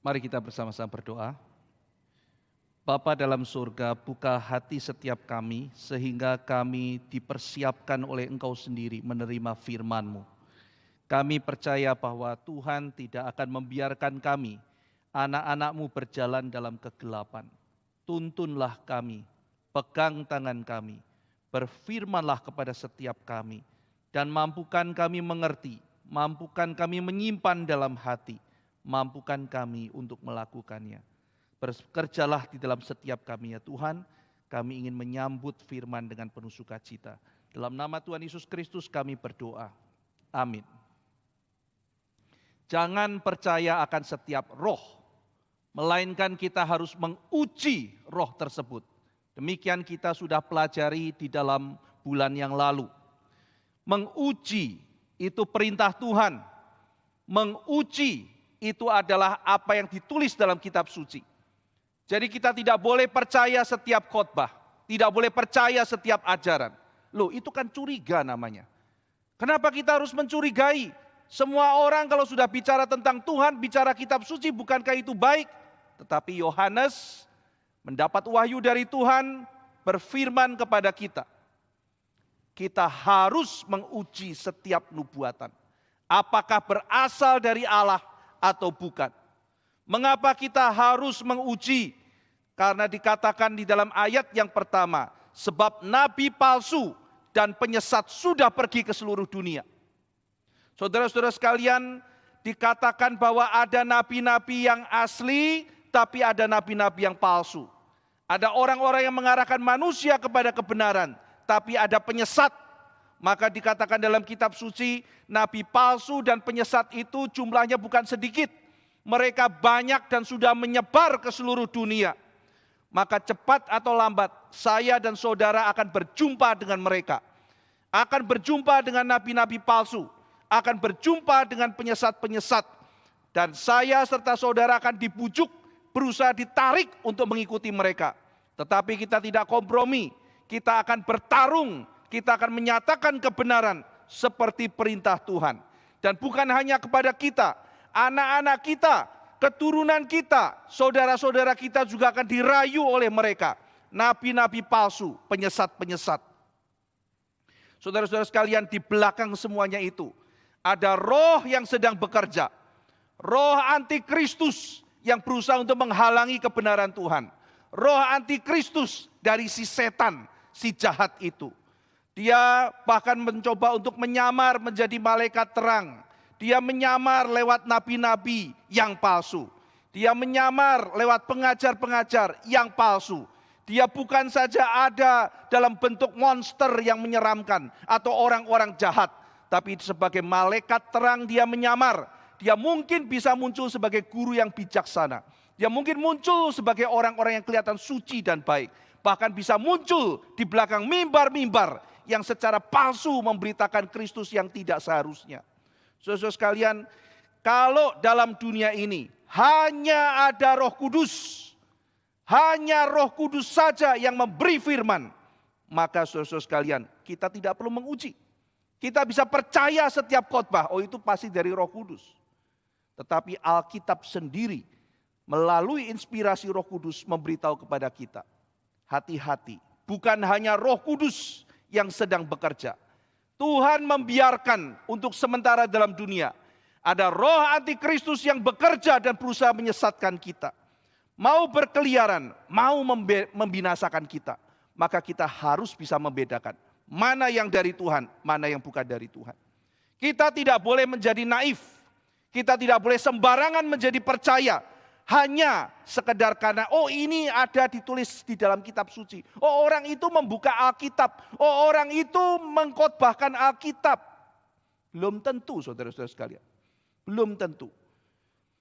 Mari kita bersama-sama berdoa. Bapa dalam surga, buka hati setiap kami sehingga kami dipersiapkan oleh Engkau sendiri menerima firman-Mu. Kami percaya bahwa Tuhan tidak akan membiarkan kami, anak-anak-Mu berjalan dalam kegelapan. Tuntunlah kami, pegang tangan kami, berfirmanlah kepada setiap kami, dan mampukan kami mengerti, mampukan kami menyimpan dalam hati, mampukan kami untuk melakukannya. Bekerjalah di dalam setiap kami ya Tuhan, kami ingin menyambut firman dengan penuh sukacita. Dalam nama Tuhan Yesus Kristus kami berdoa. Amin. Jangan percaya akan setiap roh, melainkan kita harus menguji roh tersebut. Demikian kita sudah pelajari di dalam bulan yang lalu. Menguji itu perintah Tuhan. Menguji itu adalah apa yang ditulis dalam kitab suci. Jadi kita tidak boleh percaya setiap khotbah, tidak boleh percaya setiap ajaran. Loh, itu kan curiga namanya. Kenapa kita harus mencurigai? Semua orang kalau sudah bicara tentang Tuhan, bicara kitab suci, bukankah itu baik? Tetapi Yohanes mendapat wahyu dari Tuhan, berfirman kepada kita. Kita harus menguji setiap nubuatan. Apakah berasal dari Allah atau bukan? Mengapa kita harus menguji? Karena dikatakan di dalam ayat yang pertama, sebab nabi palsu dan penyesat sudah pergi ke seluruh dunia. Saudara-saudara sekalian, dikatakan bahwa ada nabi-nabi yang asli, tapi ada nabi-nabi yang palsu. Ada orang-orang yang mengarahkan manusia kepada kebenaran, tapi ada penyesat. Maka dikatakan dalam kitab suci, nabi palsu dan penyesat itu jumlahnya bukan sedikit. Mereka banyak dan sudah menyebar ke seluruh dunia. Maka cepat atau lambat saya dan saudara akan berjumpa dengan mereka. Akan berjumpa dengan nabi-nabi palsu. Akan berjumpa dengan penyesat-penyesat. Dan saya serta saudara akan dibujuk, berusaha ditarik untuk mengikuti mereka. Tetapi kita tidak kompromi. Kita akan bertarung. Kita akan menyatakan kebenaran seperti perintah Tuhan. Dan bukan hanya kepada kita, anak-anak kita, keturunan kita, saudara-saudara kita juga akan dirayu oleh mereka. Nabi-nabi palsu, penyesat-penyesat. Saudara-saudara sekalian, di belakang semuanya itu ada roh yang sedang bekerja. Roh antikristus yang berusaha untuk menghalangi kebenaran Tuhan. Roh antikristus dari si setan, si jahat itu. Dia bahkan mencoba untuk menyamar menjadi malaikat terang. Dia menyamar lewat nabi-nabi yang palsu. Dia menyamar lewat pengajar-pengajar yang palsu. Dia bukan saja ada dalam bentuk monster yang menyeramkan atau orang-orang jahat. Tapi sebagai malaikat terang dia menyamar. Dia mungkin bisa muncul sebagai guru yang bijaksana. Dia mungkin muncul sebagai orang-orang yang kelihatan suci dan baik. Bahkan bisa muncul di belakang mimbar-mimbar yang secara palsu memberitakan Kristus yang tidak seharusnya. Saudara sekalian, kalau dalam dunia ini hanya ada Roh Kudus, hanya Roh Kudus saja yang memberi firman, maka saudara sekalian, kita tidak perlu menguji. Kita bisa percaya setiap khotbah, oh itu pasti dari Roh Kudus. Tetapi Alkitab sendiri melalui inspirasi Roh Kudus memberitahu kepada kita, hati-hati, bukan hanya Roh Kudus yang sedang bekerja. Tuhan membiarkan untuk sementara dalam dunia ada roh antikristus yang bekerja dan berusaha menyesatkan kita. Mau berkeliaran, mau membinasakan kita. Maka kita harus bisa membedakan mana yang dari Tuhan, mana yang bukan dari Tuhan. Kita tidak boleh menjadi naif. Kita tidak boleh sembarangan menjadi percaya. Hanya sekedar karena, oh ini ada ditulis di dalam kitab suci. Oh orang itu membuka Alkitab. Oh orang itu mengkhotbahkan Alkitab. Belum tentu saudara-saudara sekalian. Belum tentu.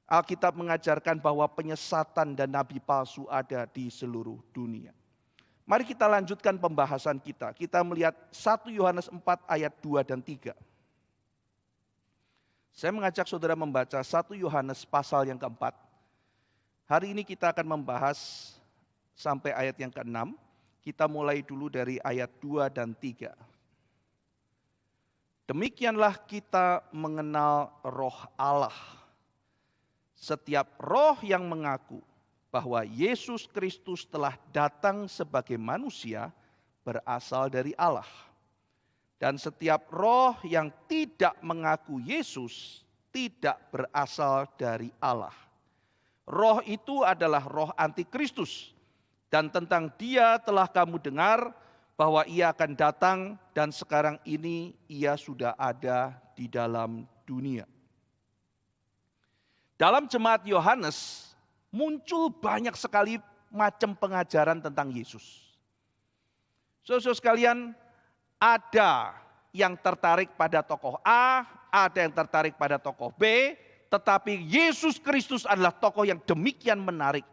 Alkitab mengajarkan bahwa penyesatan dan nabi palsu ada di seluruh dunia. Mari kita lanjutkan pembahasan kita. Kita melihat 1 Yohanes 4 ayat 2 dan 3. Saya mengajak saudara membaca 1 Yohanes pasal yang keempat. Hari ini kita akan membahas sampai ayat yang ke-6. Kita mulai dulu dari ayat 2 dan 3. Demikianlah kita mengenal roh Allah. Setiap roh yang mengaku bahwa Yesus Kristus telah datang sebagai manusia berasal dari Allah. Dan setiap roh yang tidak mengaku Yesus tidak berasal dari Allah. Roh itu adalah roh antikristus. Dan tentang dia telah kamu dengar bahwa ia akan datang dan sekarang ini ia sudah ada di dalam dunia. Dalam jemaat Yohanes muncul banyak sekali macam pengajaran tentang Yesus. Saudara sekalian, ada yang tertarik pada tokoh A, ada yang tertarik pada tokoh B, tetapi Yesus Kristus adalah tokoh yang demikian menarik.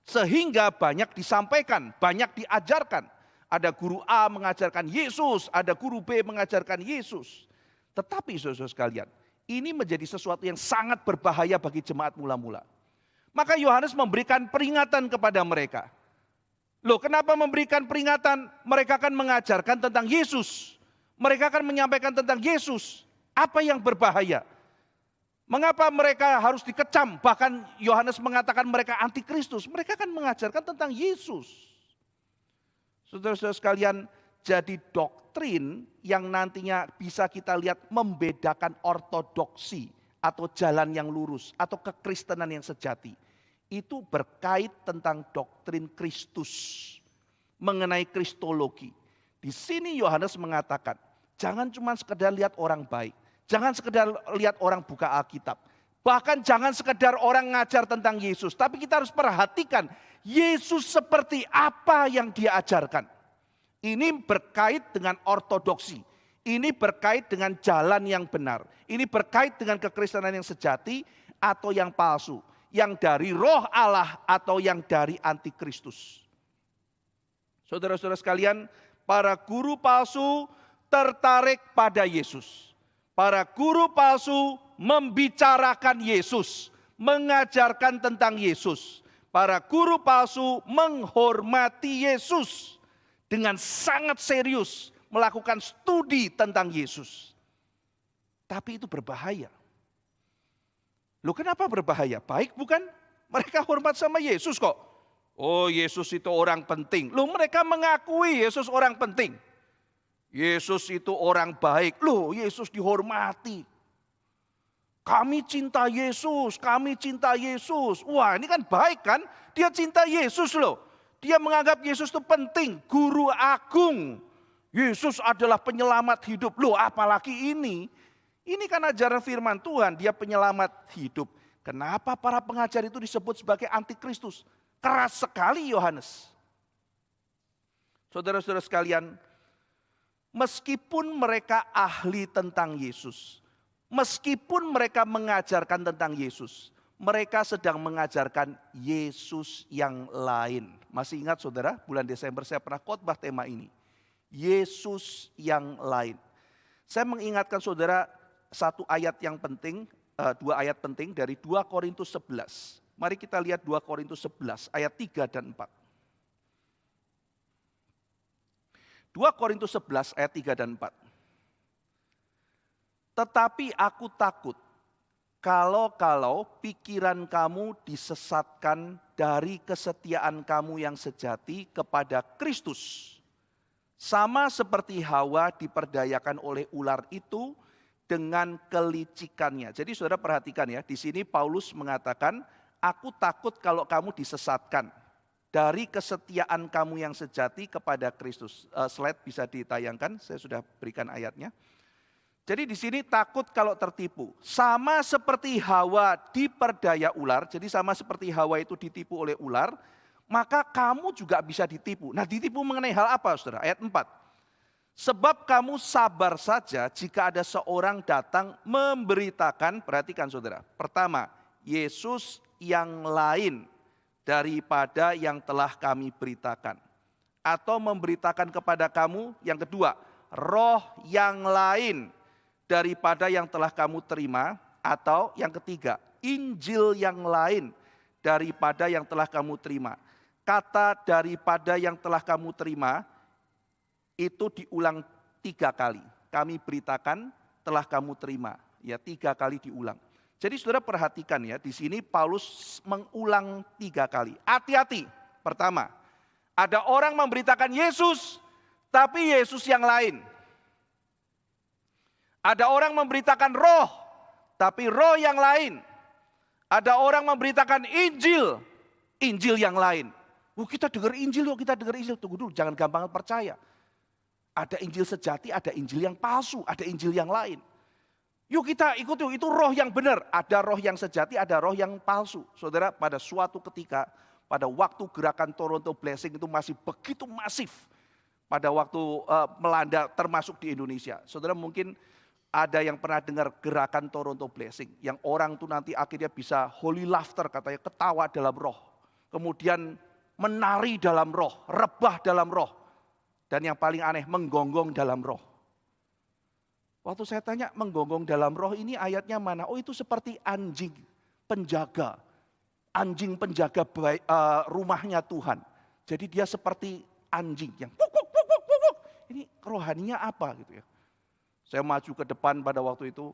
Sehingga banyak disampaikan, banyak diajarkan. Ada guru A mengajarkan Yesus, ada guru B mengajarkan Yesus. Tetapi saudara sekalian, ini menjadi sesuatu yang sangat berbahaya bagi jemaat mula-mula. Maka Yohanes memberikan peringatan kepada mereka. Loh, kenapa memberikan peringatan? Mereka akan mengajarkan tentang Yesus. Mereka akan menyampaikan tentang Yesus. Apa yang berbahaya? Mengapa mereka harus dikecam? Bahkan Yohanes mengatakan mereka antikristus. Mereka akan mengajarkan tentang Yesus. Saudara-saudara sekalian, jadi doktrin yang nantinya bisa kita lihat membedakan ortodoksi atau jalan yang lurus atau kekristenan yang sejati. Itu berkait tentang doktrin Kristus, mengenai kristologi. Di sini Yohanes mengatakan, jangan cuma sekedar lihat orang baik, jangan sekedar lihat orang buka Alkitab, bahkan jangan sekedar orang ngajar tentang Yesus, tapi kita harus perhatikan Yesus seperti apa yang dia ajarkan. Ini berkait dengan ortodoksi, ini berkait dengan jalan yang benar, ini berkait dengan kekristenan yang sejati atau yang palsu, yang dari roh Allah atau yang dari antikristus. Saudara-saudara sekalian, para guru palsu tertarik pada Yesus. Para guru palsu membicarakan Yesus, mengajarkan tentang Yesus. Para guru palsu menghormati Yesus. Dengan sangat serius melakukan studi tentang Yesus. Tapi itu berbahaya. Loh, kenapa berbahaya? Baik bukan? Mereka hormat sama Yesus kok. Oh, Yesus itu orang penting. Loh, mereka mengakui Yesus orang penting. Yesus itu orang baik. Loh, Yesus dihormati. Kami cinta Yesus, kami cinta Yesus. Wah, ini kan baik kan? Dia cinta Yesus loh. Dia menganggap Yesus itu penting, guru agung. Yesus adalah penyelamat hidup. Loh, apalagi ini? Ini kan ajaran firman Tuhan, dia penyelamat hidup. Kenapa para pengajar itu disebut sebagai antikristus? Keras sekali Yohanes. Saudara-saudara sekalian, meskipun mereka ahli tentang Yesus, meskipun mereka mengajarkan tentang Yesus, mereka sedang mengajarkan Yesus yang lain. Masih ingat saudara, bulan Desember saya pernah khotbah tema ini. Yesus yang lain. Saya mengingatkan saudara satu ayat yang penting, dua ayat penting dari 2 Korintus 11. Mari kita lihat 2 Korintus 11 ayat 3 dan 4. 2 Korintus 11 ayat 3 dan 4. Tetapi aku takut kalau pikiran kamu disesatkan dari kesetiaan kamu yang sejati kepada Kristus. Sama seperti Hawa diperdayakan oleh ular itu dengan kelicikannya. Jadi saudara perhatikan ya, di sini Paulus mengatakan, aku takut kalau kamu disesatkan dari kesetiaan kamu yang sejati kepada Kristus. Slide bisa ditayangkan, saya sudah berikan ayatnya. Jadi di sini takut kalau tertipu. Sama seperti Hawa diperdaya ular, jadi sama seperti Hawa itu ditipu oleh ular, maka kamu juga bisa ditipu. Nah, ditipu mengenai hal apa, saudara? Ayat 4. Sebab kamu sabar saja jika ada seorang datang memberitakan, perhatikan saudara. Pertama, Yesus yang lain daripada yang telah kami beritakan. Atau memberitakan kepada kamu, yang kedua, roh yang lain daripada yang telah kamu terima, atau yang ketiga, Injil yang lain daripada yang telah kamu terima. Kata daripada yang telah kamu terima itu diulang 3 kali. Kami beritakan telah kamu terima, ya 3 kali diulang. Jadi saudara perhatikan ya, di sini Paulus mengulang 3 kali. Hati-hati. Pertama, ada orang memberitakan Yesus, tapi Yesus yang lain. Ada orang memberitakan roh, tapi roh yang lain. Ada orang memberitakan Injil, Injil yang lain. Kita dengar Injil yuk, kita dengar Injil. Tunggu dulu, jangan gampang percaya. Ada Injil sejati, ada Injil yang palsu, ada Injil yang lain. Yuk kita ikut yuk, itu roh yang benar. Ada roh yang sejati, ada roh yang palsu. Saudara, pada suatu ketika, pada waktu gerakan Toronto Blessing itu masih begitu masif. Pada waktu melanda termasuk di Indonesia. Saudara mungkin ada yang pernah dengar gerakan Toronto Blessing. Yang orang tuh nanti akhirnya bisa holy laughter katanya, ketawa dalam roh. Kemudian menari dalam roh, rebah dalam roh. Dan yang paling aneh, menggonggong dalam roh. Waktu saya tanya menggonggong dalam roh ini ayatnya mana? Oh itu seperti anjing penjaga. Anjing penjaga rumahnya Tuhan. Jadi dia seperti anjing yang wuk, wuk, wuk, wuk, wuk. Ini rohaninya apa gitu ya. Saya maju ke depan pada waktu itu.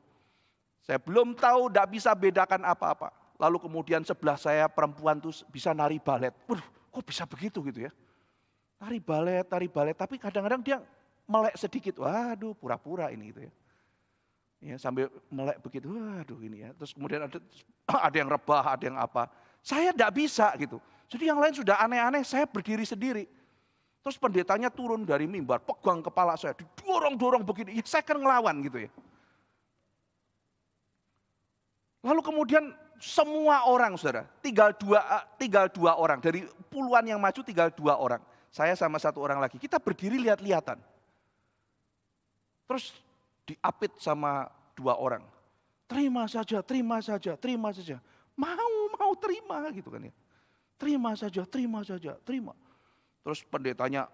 Saya belum tahu, tidak bisa bedakan apa-apa. Lalu kemudian sebelah saya perempuan tuh bisa nari balet. Waduh, kok bisa begitu gitu ya. Tari balet, tapi kadang-kadang dia melek sedikit. Waduh, pura-pura ini gitu ya. Ya, sambil melek begitu, waduh ini ya. Terus kemudian ada yang rebah, ada yang apa. Saya tidak bisa gitu. Jadi yang lain sudah aneh-aneh, saya berdiri sendiri. Terus pendetanya turun dari mimbar, pegang kepala saya, didorong-dorong begini. Ya, saya kan ngelawan gitu ya. Lalu kemudian semua orang saudara, tinggal dua orang. Dari puluhan yang maju tinggal 2 orang. Saya sama 1 orang lagi, kita berdiri lihat-lihatan. Terus diapit sama 2 orang. Terima saja, terima saja, terima saja. Mau terima gitu kan ya. Terima saja, terima saja, terima. Terus pendetanya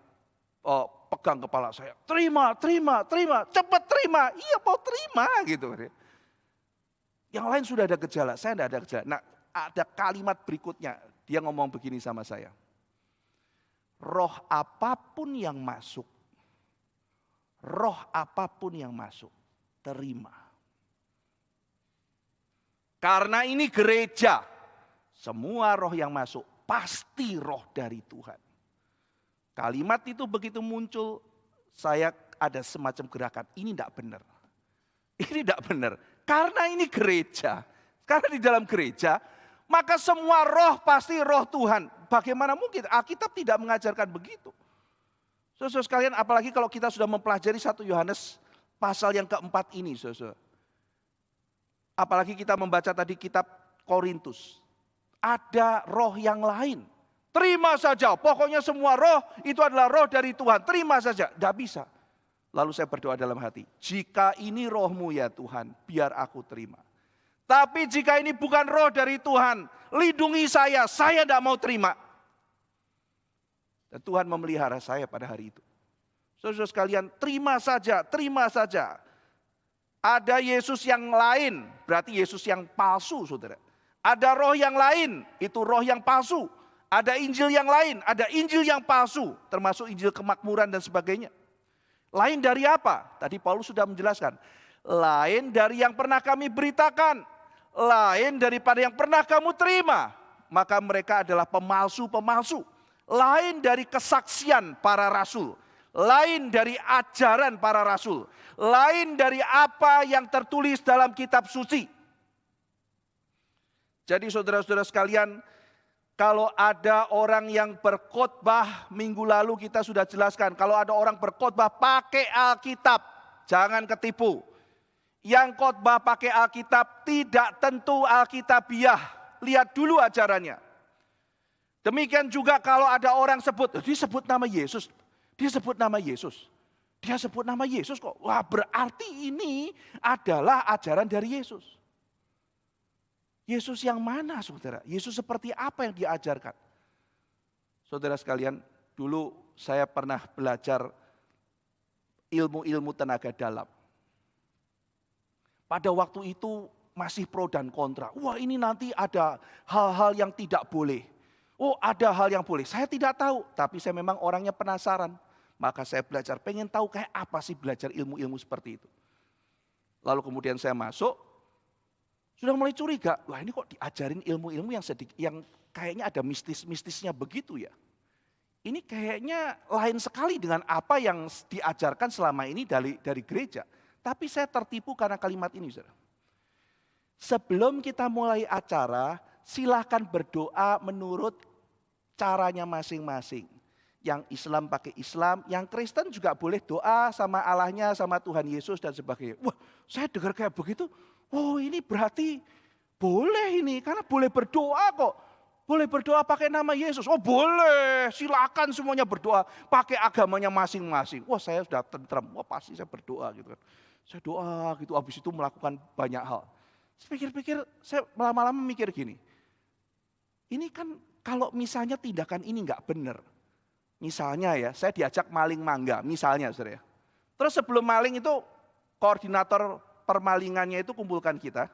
pegang kepala saya. Terima, cepat terima. Iya mau terima gitu kan ya. Yang lain sudah ada gejala, saya tidak ada gejala. Nah ada kalimat berikutnya, dia ngomong begini sama saya. Roh apapun yang masuk, terima. Karena ini gereja, semua roh yang masuk pasti roh dari Tuhan. Kalimat itu begitu muncul, saya ada semacam gerakan, ini tidak benar. Ini tidak benar, karena ini gereja. Karena di dalam gereja, maka semua roh pasti roh Tuhan. Bagaimana mungkin? Alkitab tidak mengajarkan begitu. Saudara sekalian, apalagi kalau kita sudah mempelajari 1 Yohanes pasal yang keempat ini, saudara. Apalagi kita membaca tadi kitab Korintus. Ada roh yang lain. Terima saja, pokoknya semua roh itu adalah roh dari Tuhan. Terima saja, tidak bisa. Lalu saya berdoa dalam hati, jika ini rohmu ya Tuhan, biar aku terima. Tapi jika ini bukan roh dari Tuhan, lindungi saya tidak mau terima. Dan Tuhan memelihara saya pada hari itu. Saudara sekalian, terima saja, terima saja. Ada Yesus yang lain, berarti Yesus yang palsu saudara. Ada roh yang lain, itu roh yang palsu. Ada Injil yang lain, ada Injil yang palsu. Termasuk Injil kemakmuran dan sebagainya. Lain dari apa? Tadi Paulus sudah menjelaskan. Lain dari yang pernah kami beritakan. Lain daripada yang pernah kamu terima. Maka mereka adalah pemalsu-pemalsu. Lain dari kesaksian para rasul. Lain dari ajaran para rasul. Lain dari apa yang tertulis dalam kitab suci. Jadi saudara-saudara sekalian, kalau ada orang yang berkhotbah, minggu lalu kita sudah jelaskan. Kalau ada orang berkhotbah pakai Alkitab, jangan ketipu. Yang khotbah pakai Alkitab tidak tentu Alkitabiah. Lihat dulu ajarannya. Demikian juga kalau ada orang dia sebut nama Yesus. Dia sebut nama Yesus. Dia sebut nama Yesus kok. Wah berarti ini adalah ajaran dari Yesus. Yesus yang mana saudara? Yesus seperti apa yang diajarkan? Saudara sekalian, dulu saya pernah belajar ilmu-ilmu tenaga dalam. Pada waktu itu masih pro dan kontra. Wah ini nanti ada hal-hal yang tidak boleh. Oh ada hal yang boleh. Saya tidak tahu, tapi saya memang orangnya penasaran. Maka saya belajar, pengen tahu kayak apa sih belajar ilmu-ilmu seperti itu. Lalu kemudian saya masuk. Sudah mulai curiga, wah ini kok diajarin ilmu-ilmu yang kayaknya ada mistis-mistisnya begitu ya. Ini kayaknya lain sekali dengan apa yang diajarkan selama ini dari gereja. Tapi saya tertipu karena kalimat ini, saudara. Sebelum kita mulai acara, silahkan berdoa menurut caranya masing-masing. Yang Islam pakai Islam, yang Kristen juga boleh doa sama Allahnya, sama Tuhan Yesus dan sebagainya. Wah, saya dengar kayak begitu, oh ini berarti boleh ini, karena boleh berdoa kok. Boleh berdoa pakai nama Yesus, oh boleh, silakan semuanya berdoa pakai agamanya masing-masing. Wah saya sudah tentrem, wah pasti saya berdoa gitu kan. Saya doa gitu, habis itu melakukan banyak hal. Saya pikir-pikir, saya lama-lama mikir gini, ini kan kalau misalnya tindakan ini nggak benar. Misalnya ya, saya diajak maling mangga, misalnya saudara ya. Terus sebelum maling itu, koordinator permalingannya itu kumpulkan kita,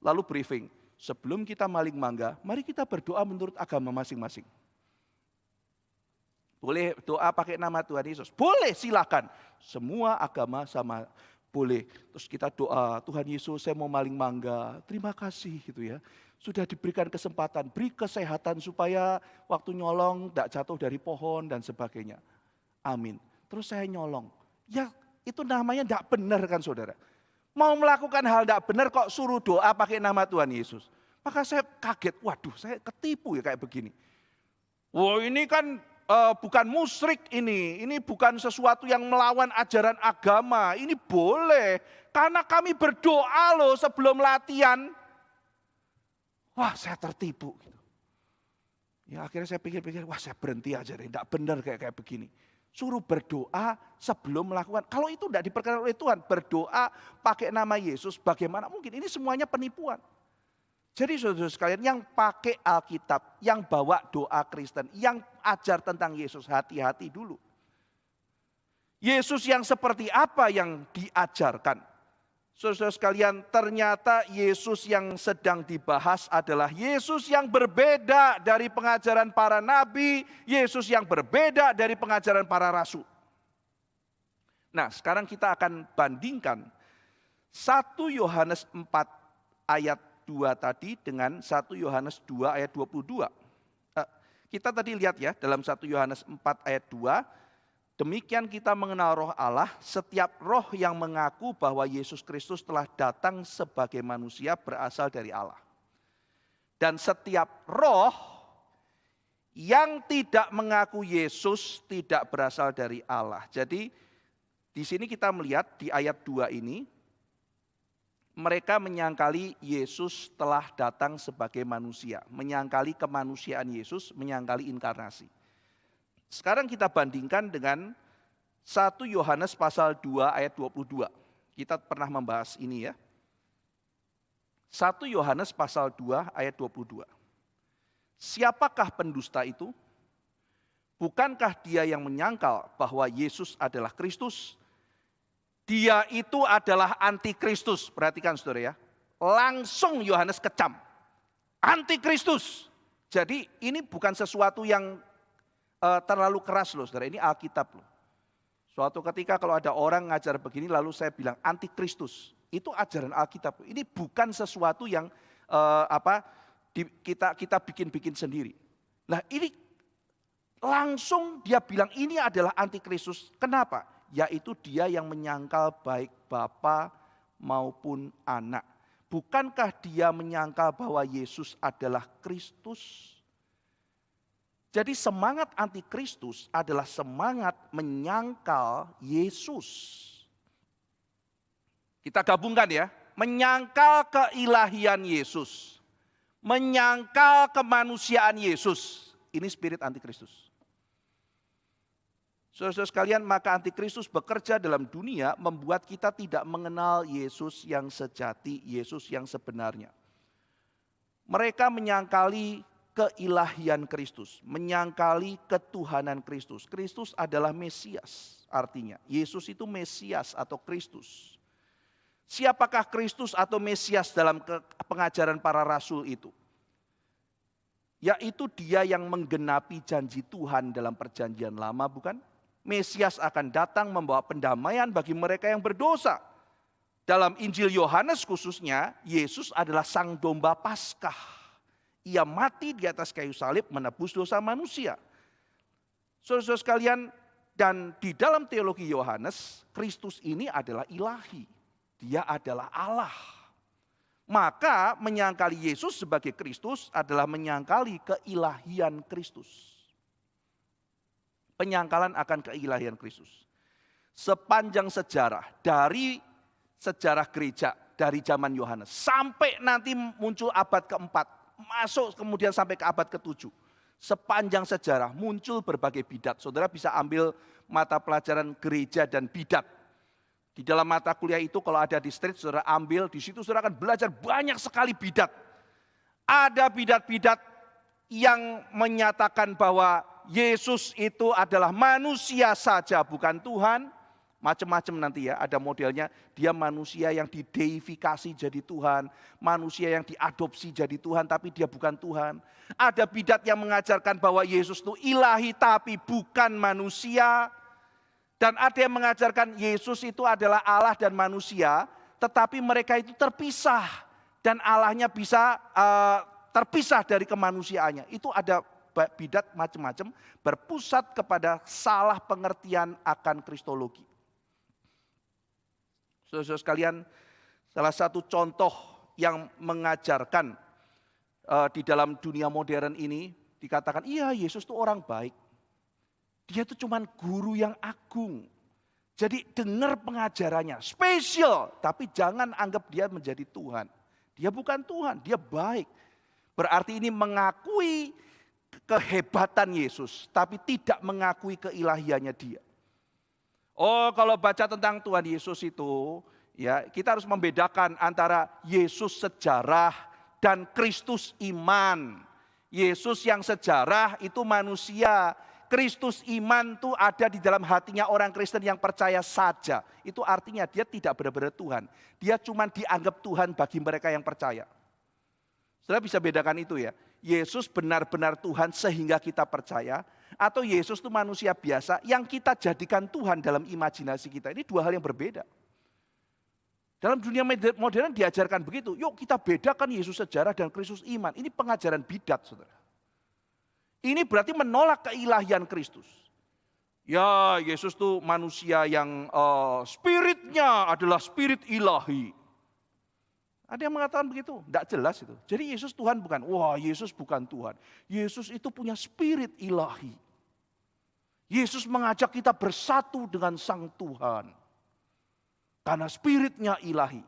lalu briefing. Sebelum kita maling mangga, mari kita berdoa menurut agama masing-masing. Boleh doa pakai nama Tuhan Yesus? Boleh, silakan. Semua agama sama boleh. Terus kita doa, Tuhan Yesus saya mau maling mangga, terima kasih gitu ya. Sudah diberikan kesempatan, beri kesehatan supaya waktu nyolong tidak jatuh dari pohon dan sebagainya. Amin. Terus saya nyolong. Ya itu namanya tidak benar kan saudara. Mau melakukan hal tidak benar kok suruh doa pakai nama Tuhan Yesus. Maka saya kaget, waduh saya ketipu ya kayak begini. Wah ini kan bukan musyrik ini bukan sesuatu yang melawan ajaran agama. Ini boleh, karena kami berdoa loh sebelum latihan. Wah saya tertipu. Ya akhirnya saya pikir-pikir, wah saya berhenti aja deh, tidak benar kayak begini. Suruh berdoa sebelum melakukan. Kalau itu tidak diperkenan oleh Tuhan, berdoa pakai nama Yesus, bagaimana mungkin? Ini semuanya penipuan. Jadi saudara sekalian yang pakai Alkitab, yang bawa doa Kristen, yang ajar tentang Yesus, hati-hati dulu. Yesus yang seperti apa yang diajarkan? Saudara sekalian, ternyata Yesus yang sedang dibahas adalah Yesus yang berbeda dari pengajaran para nabi, Yesus yang berbeda dari pengajaran para rasul. Nah, sekarang kita akan bandingkan 1 Yohanes 4 ayat 2 tadi dengan 1 Yohanes 2 ayat 22. Kita tadi lihat ya dalam 1 Yohanes 4 ayat 2, demikian kita mengenal roh Allah, setiap roh yang mengaku bahwa Yesus Kristus telah datang sebagai manusia berasal dari Allah. Dan setiap roh yang tidak mengaku Yesus tidak berasal dari Allah. Jadi di sini kita melihat di ayat 2 ini, mereka menyangkali Yesus telah datang sebagai manusia. Menyangkali kemanusiaan Yesus, menyangkali inkarnasi. Sekarang kita bandingkan dengan 1 Yohanes pasal 2 ayat 22. Kita pernah membahas ini ya. 1 Yohanes pasal 2 ayat 22. Siapakah pendusta itu? Bukankah dia yang menyangkal bahwa Yesus adalah Kristus? Dia itu adalah antikristus. Perhatikan saudara ya. Langsung Yohanes kecam. Antikristus. Jadi ini bukan sesuatu yang terlalu keras loh saudara, ini Alkitab loh. Suatu ketika kalau ada orang ngajar begini lalu saya bilang antikristus, itu ajaran Alkitab. Ini bukan sesuatu yang kita bikin-bikin sendiri. Nah ini langsung dia bilang ini adalah antikristus. Kenapa? Yaitu dia yang menyangkal baik Bapa maupun anak. Bukankah dia menyangkal bahwa Yesus adalah Kristus? Jadi semangat antikristus adalah semangat menyangkal Yesus. Kita gabungkan ya, menyangkal keilahian Yesus, menyangkal kemanusiaan Yesus. Ini spirit antikristus. Saudara-saudara sekalian, maka antikristus bekerja dalam dunia membuat kita tidak mengenal Yesus yang sejati, Yesus yang sebenarnya. Mereka menyangkali keilahian Kristus, menyangkali ketuhanan Kristus. Kristus adalah Mesias, artinya Yesus itu Mesias atau Kristus. Siapakah Kristus atau Mesias dalam pengajaran para rasul itu? Yaitu dia yang menggenapi janji Tuhan dalam perjanjian lama, bukan? Mesias akan datang membawa pendamaian bagi mereka yang berdosa. Dalam Injil Yohanes khususnya, Yesus adalah sang domba Paskah. Ia mati di atas kayu salib menebus dosa manusia. Saudara-saudara sekalian, dan di dalam teologi Yohanes, Kristus ini adalah ilahi. Dia adalah Allah. Maka menyangkali Yesus sebagai Kristus adalah menyangkali keilahian Kristus. Penyangkalan akan keilahian Kristus. Sepanjang sejarah, dari sejarah gereja, dari zaman Yohanes, sampai nanti muncul abad keempat, masuk kemudian sampai ke abad ketujuh. Sepanjang sejarah muncul berbagai bidat. Saudara bisa ambil mata pelajaran gereja dan bidat. Di dalam mata kuliah itu kalau ada di street, saudara ambil, di situ saudara akan belajar banyak sekali bidat. Ada bidat-bidat yang menyatakan bahwa Yesus itu adalah manusia saja, bukan Tuhan. Macam-macam nanti ya, ada modelnya, dia manusia yang dideifikasi jadi Tuhan, manusia yang diadopsi jadi Tuhan tapi dia bukan Tuhan. Ada bidat yang mengajarkan bahwa Yesus itu ilahi tapi bukan manusia. Dan ada yang mengajarkan Yesus itu adalah Allah dan manusia, tetapi mereka itu terpisah. Dan Allahnya bisa terpisah dari kemanusiaannya. Itu ada bidat macam-macam berpusat kepada salah pengertian akan kristologi. Saudara-saudara sekalian, salah satu contoh yang mengajarkan di dalam dunia modern ini dikatakan, iya Yesus itu orang baik. Dia itu cuma guru yang agung. Jadi dengar pengajarannya, spesial, tapi jangan anggap dia menjadi Tuhan. Dia bukan Tuhan, dia baik. Berarti ini mengakui kehebatan Yesus, tapi tidak mengakui keilahiannya dia. Oh, kalau baca tentang Tuhan Yesus itu, ya kita harus membedakan antara Yesus sejarah dan Kristus iman. Yesus yang sejarah itu manusia. Kristus iman itu ada di dalam hatinya orang Kristen yang percaya saja. Itu artinya dia tidak benar-benar Tuhan. Dia cuma dianggap Tuhan bagi mereka yang percaya. Saudara bisa bedakan itu ya. Yesus benar-benar Tuhan sehingga kita percaya. Atau Yesus itu manusia biasa yang kita jadikan Tuhan dalam imajinasi kita. Ini dua hal yang berbeda. Dalam dunia modern diajarkan begitu. Yuk kita bedakan Yesus sejarah dan Kristus iman. Ini pengajaran bidat, saudara. Ini berarti menolak keilahian Kristus. Ya, Yesus itu manusia yang spiritnya adalah spirit ilahi. Ada yang mengatakan begitu? Tidak jelas itu. Jadi Yesus Tuhan bukan? Wah, Yesus bukan Tuhan. Yesus itu punya spirit ilahi. Yesus mengajak kita bersatu dengan Sang Tuhan. Karena spiritnya ilahi.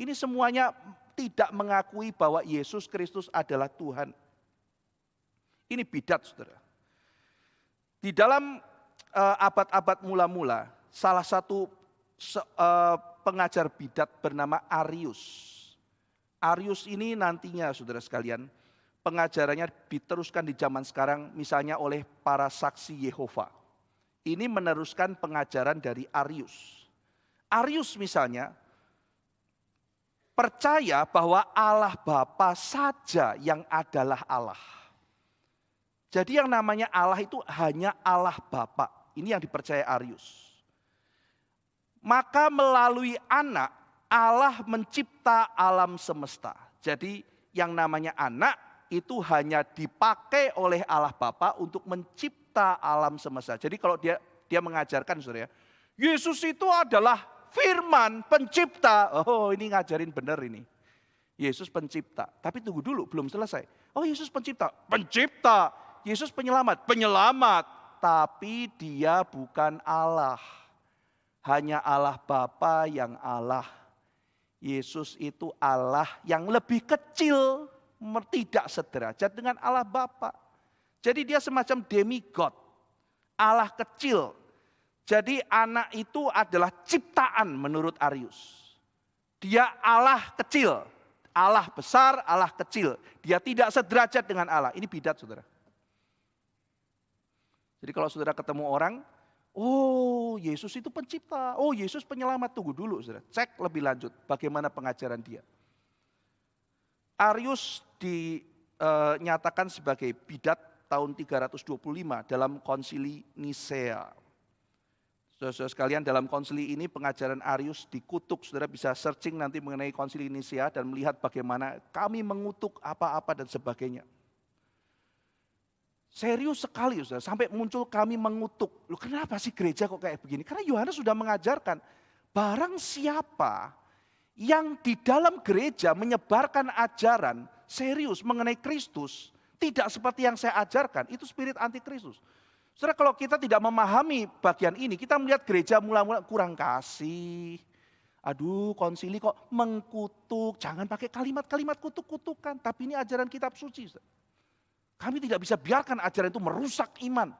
Ini semuanya tidak mengakui bahwa Yesus Kristus adalah Tuhan. Ini bidat, saudara. Di dalam abad-abad mula-mula, salah satu pengajar bidat bernama Arius. Arius ini nantinya, saudara sekalian, pengajarannya diteruskan di zaman sekarang, misalnya oleh para saksi Yehova. Ini meneruskan pengajaran dari Arius. Arius misalnya percaya bahwa Allah Bapa saja yang adalah Allah. Jadi yang namanya Allah itu hanya Allah Bapa. Ini yang dipercaya Arius. Maka melalui anak, Allah mencipta alam semesta. Jadi yang namanya anak itu hanya dipakai oleh Allah Bapa untuk mencipta alam semesta. Jadi kalau dia mengajarkan, saudara, Yesus itu adalah firman pencipta. Oh, ini ngajarin benar ini. Yesus pencipta. Tapi tunggu dulu, belum selesai. Oh, Yesus pencipta. Pencipta. Yesus penyelamat, tapi dia bukan Allah. Hanya Allah Bapa yang Allah. Yesus itu Allah yang lebih kecil, tidak sederajat dengan Allah Bapa. Jadi dia semacam demigod, Allah kecil. Jadi anak itu adalah ciptaan menurut Arius. Dia Allah kecil, Allah besar, Allah kecil. Dia tidak sederajat dengan Allah. Ini bidat, saudara. Jadi kalau saudara ketemu orang, oh Yesus itu pencipta, oh Yesus penyelamat, tunggu dulu saudara. Cek lebih lanjut bagaimana pengajaran dia. Arius dinyatakan sebagai bidat tahun 325 dalam konsili Nisea. Saudara-saudara sekalian, dalam konsili ini pengajaran Arius dikutuk. Saudara bisa searching nanti mengenai konsili Nicea dan melihat bagaimana kami mengutuk apa-apa dan sebagainya. Serius sekali, saudara, sampai muncul kami mengutuk. Loh, kenapa sih gereja kok kayak begini? Karena Yohanes sudah mengajarkan, barang siapa yang di dalam gereja menyebarkan ajaran serius mengenai Kristus, tidak seperti yang saya ajarkan, itu spirit antikristus. Saudara, kalau kita tidak memahami bagian ini, kita melihat gereja mula-mula kurang kasih. Aduh, konsili kok mengkutuk, jangan pakai kalimat-kalimat kutuk-kutukan, tapi ini ajaran kitab suci. Kami tidak bisa biarkan ajaran itu merusak iman.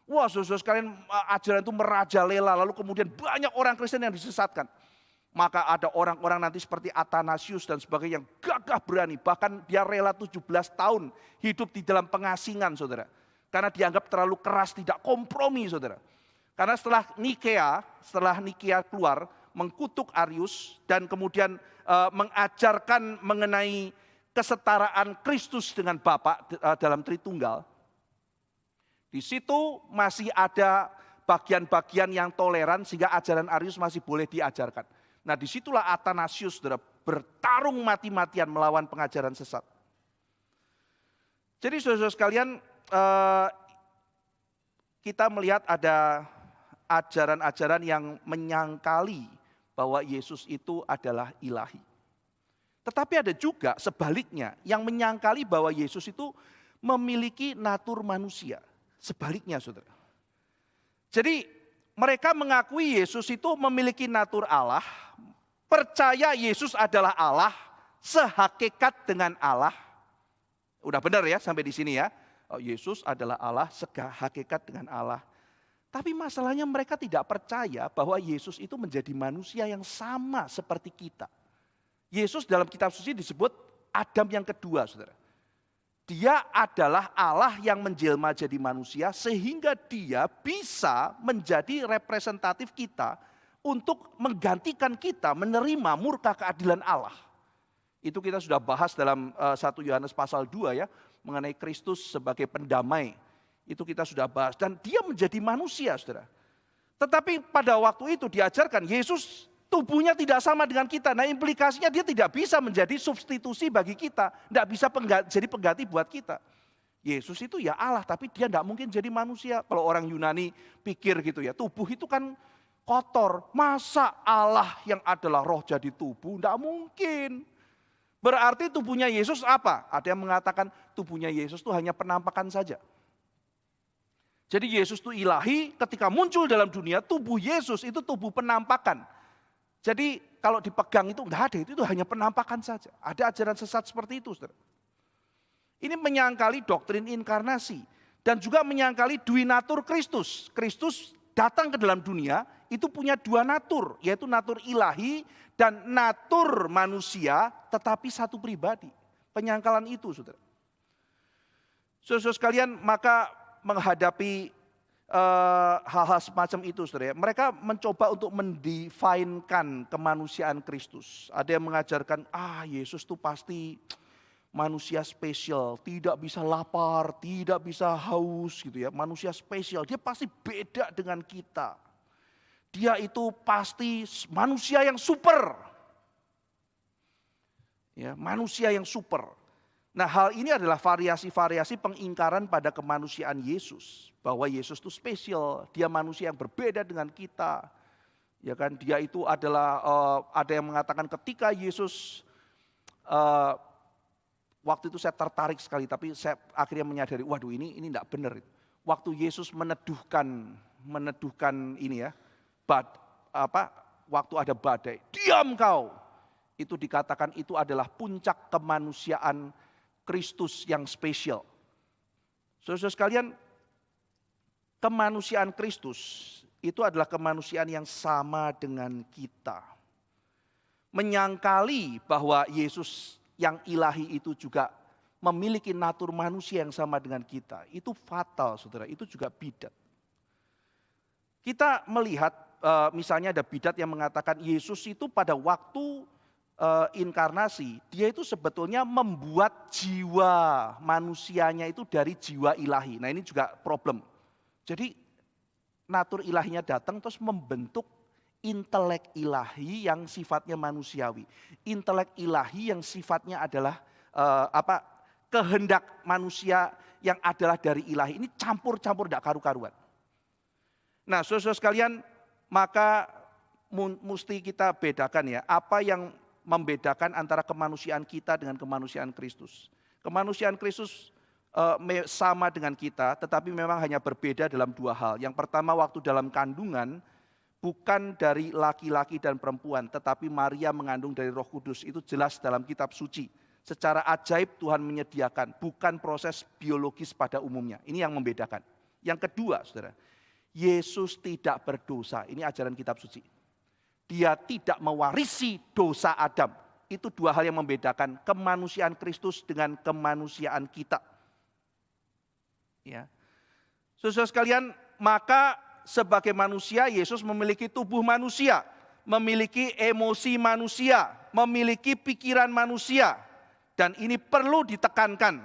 Wah, saudara sekalian, ajaran itu merajalela, lalu kemudian banyak orang Kristen yang disesatkan. Maka ada orang-orang nanti seperti Athanasius dan sebagainya yang gagah berani, bahkan dia rela 17 tahun hidup di dalam pengasingan, saudara. Karena dianggap terlalu keras, tidak kompromi, saudara. Karena setelah Nikea keluar, mengkutuk Arius dan kemudian mengajarkan mengenai kesetaraan Kristus dengan Bapa dalam Tritunggal. Di situ masih ada bagian-bagian yang toleran sehingga ajaran Arius masih boleh diajarkan. Nah, disitulah Athanasius, saudara, bertarung mati-matian melawan pengajaran sesat. Jadi saudara-saudara sekalian, kita melihat ada ajaran-ajaran yang menyangkali bahwa Yesus itu adalah ilahi. Tetapi ada juga sebaliknya yang menyangkali bahwa Yesus itu memiliki natur manusia. Sebaliknya, saudara. Jadi mereka mengakui Yesus itu memiliki natur Allah, percaya Yesus adalah Allah, sehakikat dengan Allah. Udah benar ya sampai di sini ya. Yesus adalah Allah, sehakikat dengan Allah. Tapi masalahnya mereka tidak percaya bahwa Yesus itu menjadi manusia yang sama seperti kita. Yesus dalam kitab suci disebut Adam yang kedua, saudara. Dia adalah Allah yang menjelma jadi manusia sehingga dia bisa menjadi representatif kita untuk menggantikan kita menerima murka keadilan Allah. Itu kita sudah bahas dalam 1 Yohanes pasal 2 ya, mengenai Kristus sebagai pendamai. Itu kita sudah bahas dan dia menjadi manusia, saudara. Tetapi pada waktu itu diajarkan Yesus tubuhnya tidak sama dengan kita. Nah, implikasinya dia tidak bisa menjadi substitusi bagi kita, tidak bisa jadi pengganti buat kita. Yesus itu ya Allah, tapi dia tidak mungkin jadi manusia. Kalau orang Yunani pikir gitu ya, tubuh itu kan kotor. Masa Allah yang adalah roh jadi tubuh? Tidak mungkin. Berarti tubuhnya Yesus apa? Ada yang mengatakan tubuhnya Yesus itu hanya penampakan saja. Jadi Yesus itu ilahi, ketika muncul dalam dunia, tubuh Yesus itu tubuh penampakan. Jadi kalau dipegang itu enggak ada, itu hanya penampakan saja. Ada ajaran sesat seperti itu, saudara. Ini menyangkali doktrin inkarnasi. Dan juga menyangkali dui natur Kristus. Kristus datang ke dalam dunia, itu punya dua natur. Yaitu natur ilahi dan natur manusia, tetapi satu pribadi. Penyangkalan itu, saudara. Saudara sekalian, maka menghadapi hal-hal semacam itu, saudara. Mereka mencoba untuk mendefinkan kemanusiaan Kristus. Ada yang mengajarkan, Yesus itu pasti manusia spesial, tidak bisa lapar, tidak bisa haus gitu ya. Manusia spesial, dia pasti beda dengan kita. Dia itu pasti manusia yang super. Ya, manusia yang super. Nah, hal ini adalah variasi-variasi pengingkaran pada kemanusiaan Yesus. Bahwa Yesus itu spesial, dia manusia yang berbeda dengan kita. Ya kan, dia itu adalah, ada yang mengatakan ketika Yesus, waktu itu saya tertarik sekali, tapi saya akhirnya menyadari, waduh ini tidak benar. Waktu Yesus meneduhkan ini ya, waktu ada badai, diam kau. Itu dikatakan itu adalah puncak kemanusiaan Kristus yang spesial. Saudara sekalian, kemanusiaan Kristus itu adalah kemanusiaan yang sama dengan kita. Menyangkali bahwa Yesus yang ilahi itu juga memiliki natur manusia yang sama dengan kita. Itu fatal, saudara. Itu juga bidat. Kita melihat misalnya ada bidat yang mengatakan Yesus itu pada waktu inkarnasi, dia itu sebetulnya membuat jiwa manusianya itu dari jiwa ilahi. Nah, ini juga problem. Jadi natur ilahinya datang terus membentuk intelek ilahi yang sifatnya manusiawi. Intelek ilahi yang sifatnya adalah kehendak manusia yang adalah dari ilahi. Ini campur-campur tidak karu-karuan. Nah, saudara-saudara sekalian, maka mesti kita bedakan ya, apa yang membedakan antara kemanusiaan kita dengan kemanusiaan Kristus. Kemanusiaan Kristus sama dengan kita, tetapi memang hanya berbeda dalam dua hal. Yang pertama, waktu dalam kandungan, bukan dari laki-laki dan perempuan, tetapi Maria mengandung dari Roh Kudus. Itu jelas dalam kitab suci. Secara ajaib Tuhan menyediakan, bukan proses biologis pada umumnya. Ini yang membedakan. Yang kedua, saudara, Yesus tidak berdosa. Ini ajaran kitab suci. Dia tidak mewarisi dosa Adam. Itu dua hal yang membedakan kemanusiaan Kristus dengan kemanusiaan kita. Ya. Saudara sekalian, maka sebagai manusia Yesus memiliki tubuh manusia, memiliki emosi manusia, memiliki pikiran manusia. Dan ini perlu ditekankan.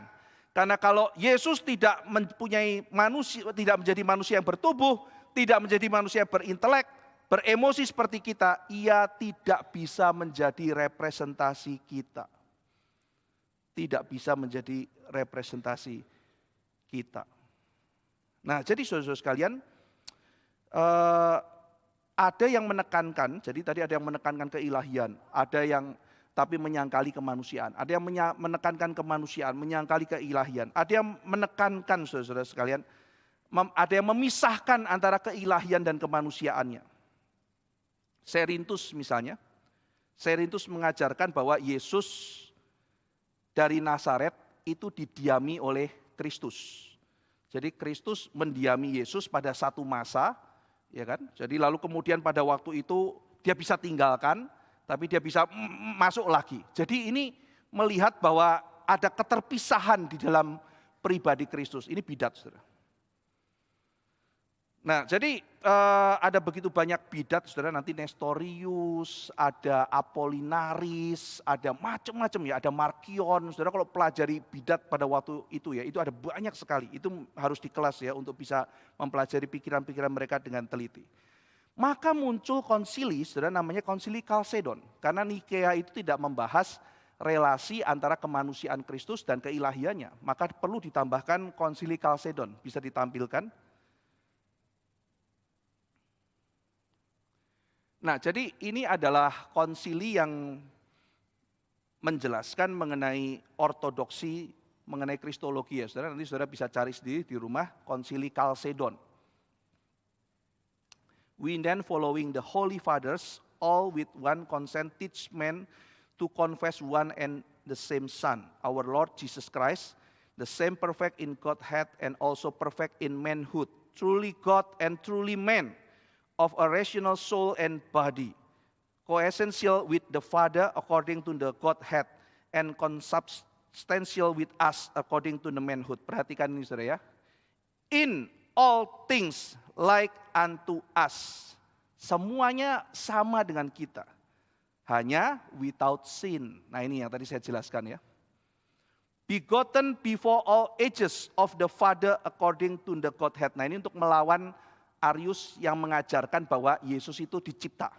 Karena kalau Yesus tidak mempunyai manusia, tidak menjadi manusia yang bertubuh, tidak menjadi manusia yang berintelek, beremosi seperti kita, ia tidak bisa menjadi representasi kita. Tidak bisa menjadi representasi kita. Nah, jadi saudara-saudara sekalian, ada yang menekankan, jadi tadi ada yang menekankan keilahian, ada yang tapi menyangkali kemanusiaan. Ada yang menekankan kemanusiaan, menyangkali keilahian. Ada yang menekankan, saudara-saudara sekalian, ada yang memisahkan antara keilahian dan kemanusiaannya. Serintus misalnya, Serintus mengajarkan bahwa Yesus dari Nazaret itu didiami oleh Kristus. Jadi Kristus mendiami Yesus pada satu masa, ya kan? Jadi lalu kemudian pada waktu itu dia bisa tinggalkan, tapi dia bisa masuk lagi. Jadi ini melihat bahwa ada keterpisahan di dalam pribadi Kristus. Ini bidat, saudara. Nah, jadi ada begitu banyak bidat, saudara. Nanti Nestorius, ada Apollinaris, ada macam-macam ya. Ada Markion, saudara. Kalau pelajari bidat pada waktu itu ya, itu ada banyak sekali. Itu harus di kelas ya untuk bisa mempelajari pikiran-pikiran mereka dengan teliti. Maka muncul konsili, saudara, namanya konsili Kalsedon. Karena Nikea itu tidak membahas relasi antara kemanusiaan Kristus dan keilahiannya. Maka perlu ditambahkan konsili Kalsedon. Bisa ditampilkan. Nah, jadi ini adalah konsili yang menjelaskan mengenai ortodoksi, mengenai kristologi ya, saudara. Nanti saudara bisa cari sendiri di rumah, konsili Kalsedon. We then following the Holy Fathers, all with one consent teach men to confess one and the same Son, our Lord Jesus Christ, the same perfect in Godhead and also perfect in manhood, truly God and truly man, of a rational soul and body, coessential with the Father according to the Godhead, and consubstantial with us according to the manhood. Perhatikan ini saudara ya. In all things like unto us. Semuanya sama dengan kita. Hanya without sin. Nah ini yang tadi saya jelaskan ya. Begotten before all ages of the Father according to the Godhead. Nah ini untuk melawan Arius yang mengajarkan bahwa Yesus itu dicipta.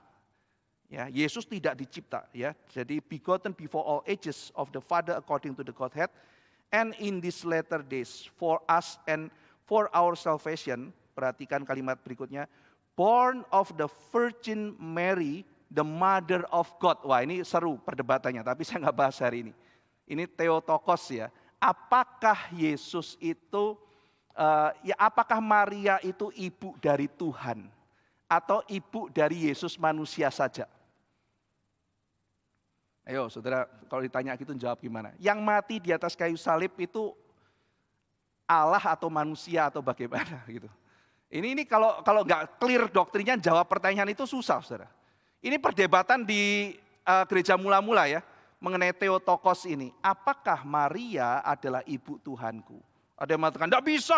Ya, Yesus tidak dicipta ya. Jadi begotten before all ages of the Father according to the Godhead, and in these latter days for us and for our salvation. Perhatikan kalimat berikutnya, born of the Virgin Mary, the mother of God. Wah ini seru perdebatannya, tapi saya nggak bahas hari ini. Ini Theotokos ya. Apakah Yesus itu, apakah Maria itu ibu dari Tuhan? Atau ibu dari Yesus manusia saja? Ayo saudara, kalau ditanya gitu jawab gimana? Yang mati di atas kayu salib itu Allah atau manusia atau bagaimana gitu? Ini kalau nggak clear doktrinnya jawab pertanyaan itu susah, saudara. Ini perdebatan di gereja mula-mula ya mengenai Theotokos ini. Apakah Maria adalah ibu Tuhanku? Ada yang mengatakan tidak bisa.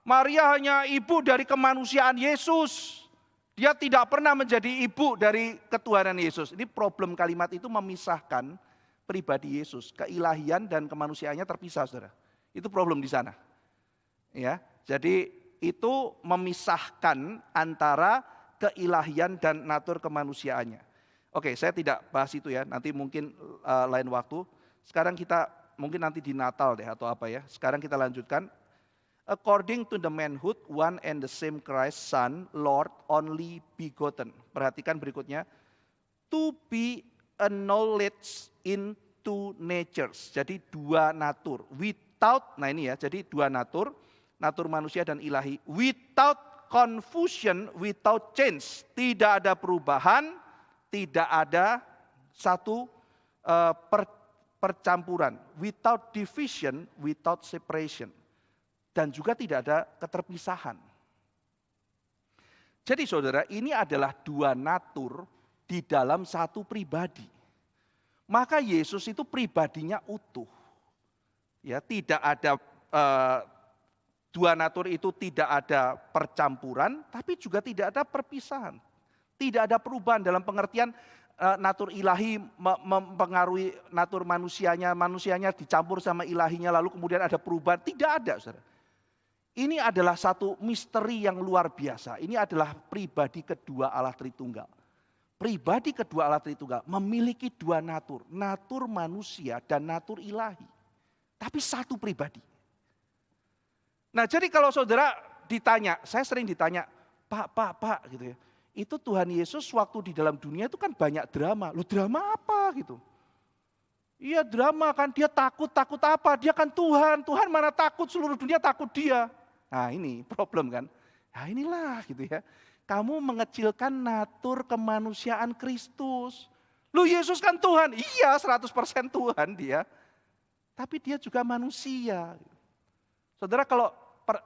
Maria hanya ibu dari kemanusiaan Yesus. Dia tidak pernah menjadi ibu dari ketuhanan Yesus. Ini problem kalimat itu memisahkan pribadi Yesus, keilahian dan kemanusiaannya terpisah, saudara. Itu problem di sana. Ya, jadi itu memisahkan antara keilahian dan natur kemanusiaannya. Oke, saya tidak bahas itu ya, nanti mungkin lain waktu. Sekarang kita mungkin nanti di Natal deh atau apa ya. Sekarang kita lanjutkan. According to the manhood, one and the same Christ, Son, Lord, only begotten. Perhatikan berikutnya. To be acknowledged in two natures. Jadi dua natur. Without, nah ini ya, jadi dua natur. Natur manusia dan ilahi. Without confusion, without change. Tidak ada perubahan, tidak ada satu percampuran. Without division, without separation. Dan juga tidak ada keterpisahan. Jadi saudara, ini adalah dua natur di dalam satu pribadi. Maka Yesus itu pribadinya utuh. Ya, tidak ada dua natur itu tidak ada percampuran, tapi juga tidak ada perpisahan. Tidak ada perubahan dalam pengertian natur ilahi mempengaruhi natur manusianya, manusianya dicampur sama ilahinya lalu kemudian ada perubahan. Tidak ada, saudara. Ini adalah satu misteri yang luar biasa. Ini adalah pribadi kedua Allah Tritunggal. Pribadi kedua Allah Tritunggal memiliki dua natur. Natur manusia dan natur ilahi. Tapi satu pribadi. Nah jadi kalau saudara ditanya, saya sering ditanya, Pak gitu ya. Itu Tuhan Yesus waktu di dalam dunia itu kan banyak drama. Lu drama apa gitu? Iya drama kan, dia takut apa? Dia kan Tuhan mana takut, seluruh dunia takut dia. Nah ini problem kan. Nah inilah gitu ya. Kamu mengecilkan natur kemanusiaan Kristus. Lu Yesus kan Tuhan, iya 100% Tuhan dia. Tapi dia juga manusia. Saudara kalau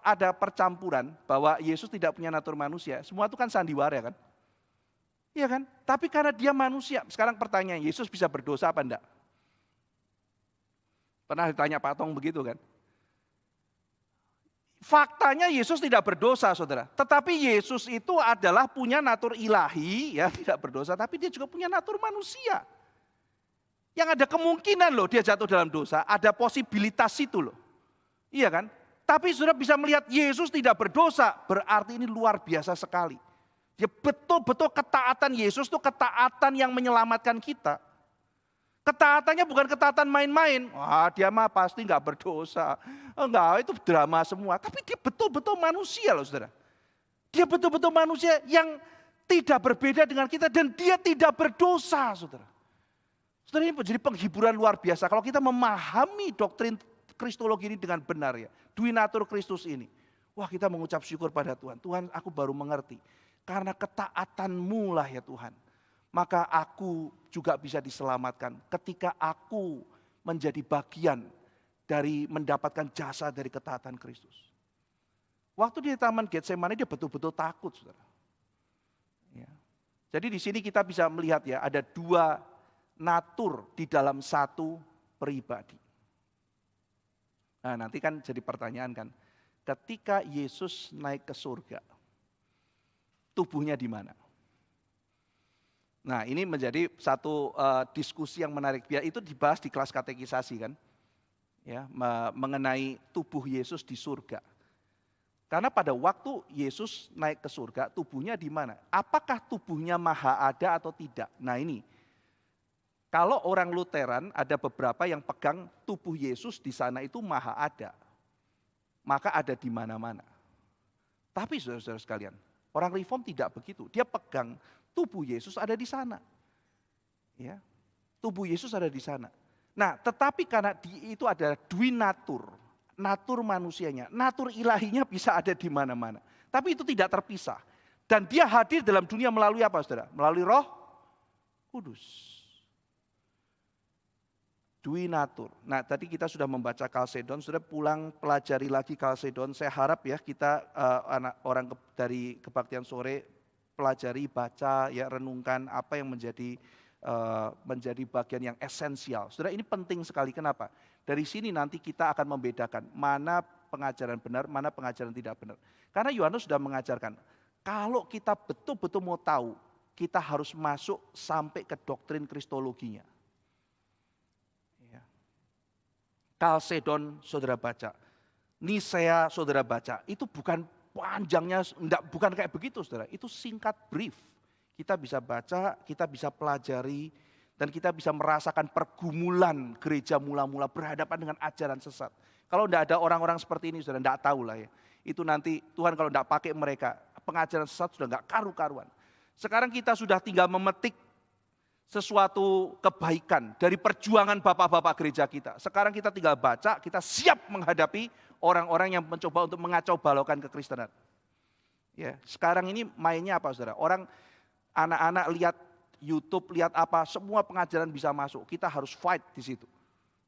ada percampuran bahwa Yesus tidak punya natur manusia, semua itu kan sandiwara kan. Iya kan? Tapi karena dia manusia, sekarang pertanyaan, Yesus bisa berdosa apa enggak? Pernah ditanya Pak Tong begitu kan? Faktanya Yesus tidak berdosa saudara. Tetapi Yesus itu adalah punya natur ilahi, ya tidak berdosa. Tapi dia juga punya natur manusia. Yang ada kemungkinan loh dia jatuh dalam dosa. Ada posibilitas itu loh. Iya kan? Tapi saudara bisa melihat Yesus tidak berdosa. Berarti ini luar biasa sekali. Ya betul-betul ketaatan Yesus itu ketaatan yang menyelamatkan kita. Ketaatannya bukan ketaatan main-main. Wah dia mah pasti nggak berdosa. Enggak, itu drama semua. Tapi dia betul-betul manusia loh saudara. Dia betul-betul manusia yang tidak berbeda dengan kita. Dan dia tidak berdosa saudara. Saudara ini menjadi penghiburan luar biasa. Kalau kita memahami doktrin Kristologi ini dengan benar ya. Duinatur Kristus ini. Wah kita mengucap syukur pada Tuhan. Tuhan aku baru mengerti. Karena ketaatanmu lah ya Tuhan. Maka aku juga bisa diselamatkan ketika aku menjadi bagian dari mendapatkan jasa dari ketaatan Kristus. Waktu di Taman Getsemani dia betul-betul takut, saudara. Ya. Jadi di sini kita bisa melihat ya ada dua natur di dalam satu pribadi. Nah nanti kan jadi pertanyaan kan, ketika Yesus naik ke surga, tubuhnya di mana? Nah ini menjadi satu diskusi yang menarik. Biar itu dibahas di kelas katekisasi kan. Ya, mengenai tubuh Yesus di surga. Karena pada waktu Yesus naik ke surga, tubuhnya di mana? Apakah tubuhnya maha ada atau tidak? Nah ini, kalau orang Lutheran ada beberapa yang pegang tubuh Yesus di sana itu maha ada. Maka ada di mana-mana. Tapi saudara-saudara sekalian, orang Reform tidak begitu. Dia pegang tubuh Yesus ada di sana. Ya, tubuh Yesus ada di sana. Nah, tetapi karena itu ada duinatur, natur manusianya, natur ilahinya bisa ada di mana-mana. Tapi itu tidak terpisah. Dan dia hadir dalam dunia melalui apa, saudara? Melalui Roh Kudus. Duinatur. Nah, tadi kita sudah membaca Kalsedon, sudah pulang pelajari lagi Kalsedon. Saya harap ya kita anak orang dari kebaktian sore pelajari, baca, ya renungkan apa yang menjadi bagian yang esensial. Saudara ini penting sekali, kenapa? Dari sini nanti kita akan membedakan mana pengajaran benar, mana pengajaran tidak benar. Karena Yohanes sudah mengajarkan, kalau kita betul-betul mau tahu, kita harus masuk sampai ke doktrin kristologinya. Ya. Kalsedon saudara baca, Nisea saudara baca, itu bukan panjangnya, bukan kayak begitu saudara. Itu singkat brief. Kita bisa baca, kita bisa pelajari, dan kita bisa merasakan pergumulan gereja mula-mula berhadapan dengan ajaran sesat. Kalau tidak ada orang-orang seperti ini, saudara, tidak tahu lah ya. Itu nanti Tuhan kalau tidak pakai mereka, pengajaran sesat sudah nggak karu-karuan. Sekarang kita sudah tinggal memetik sesuatu kebaikan dari perjuangan bapak-bapak gereja kita. Sekarang kita tinggal baca, kita siap menghadapi orang-orang yang mencoba untuk mengacau balaukan kekristenan. Ya, sekarang ini mainnya apa saudara? Orang, anak-anak lihat YouTube, lihat apa, semua pengajaran bisa masuk. Kita harus fight di situ.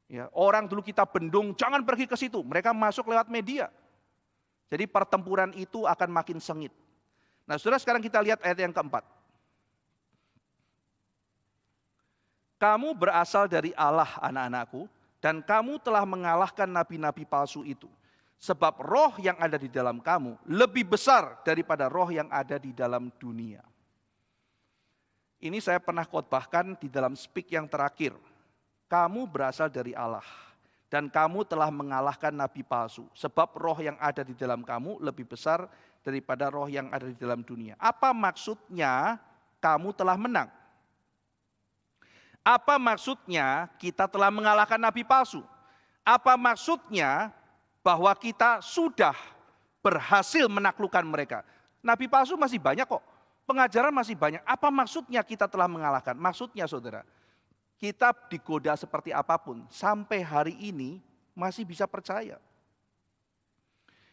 Ya, orang dulu kita bendung, jangan pergi ke situ. Mereka masuk lewat media. Jadi pertempuran itu akan makin sengit. Nah saudara, sekarang kita lihat ayat yang keempat. Kamu berasal dari Allah, anak-anakku, dan kamu telah mengalahkan nabi-nabi palsu itu. Sebab roh yang ada di dalam kamu lebih besar daripada roh yang ada di dalam dunia. Ini saya pernah khotbahkan di dalam speak yang terakhir. Kamu berasal dari Allah dan kamu telah mengalahkan nabi palsu. Sebab roh yang ada di dalam kamu lebih besar daripada roh yang ada di dalam dunia. Apa maksudnya kamu telah menang? Apa maksudnya kita telah mengalahkan nabi palsu? Apa maksudnya bahwa kita sudah berhasil menaklukkan mereka? Nabi palsu masih banyak kok. Pengajaran masih banyak. Apa maksudnya kita telah mengalahkan? Maksudnya saudara, kita digoda seperti apapun, sampai hari ini masih bisa percaya.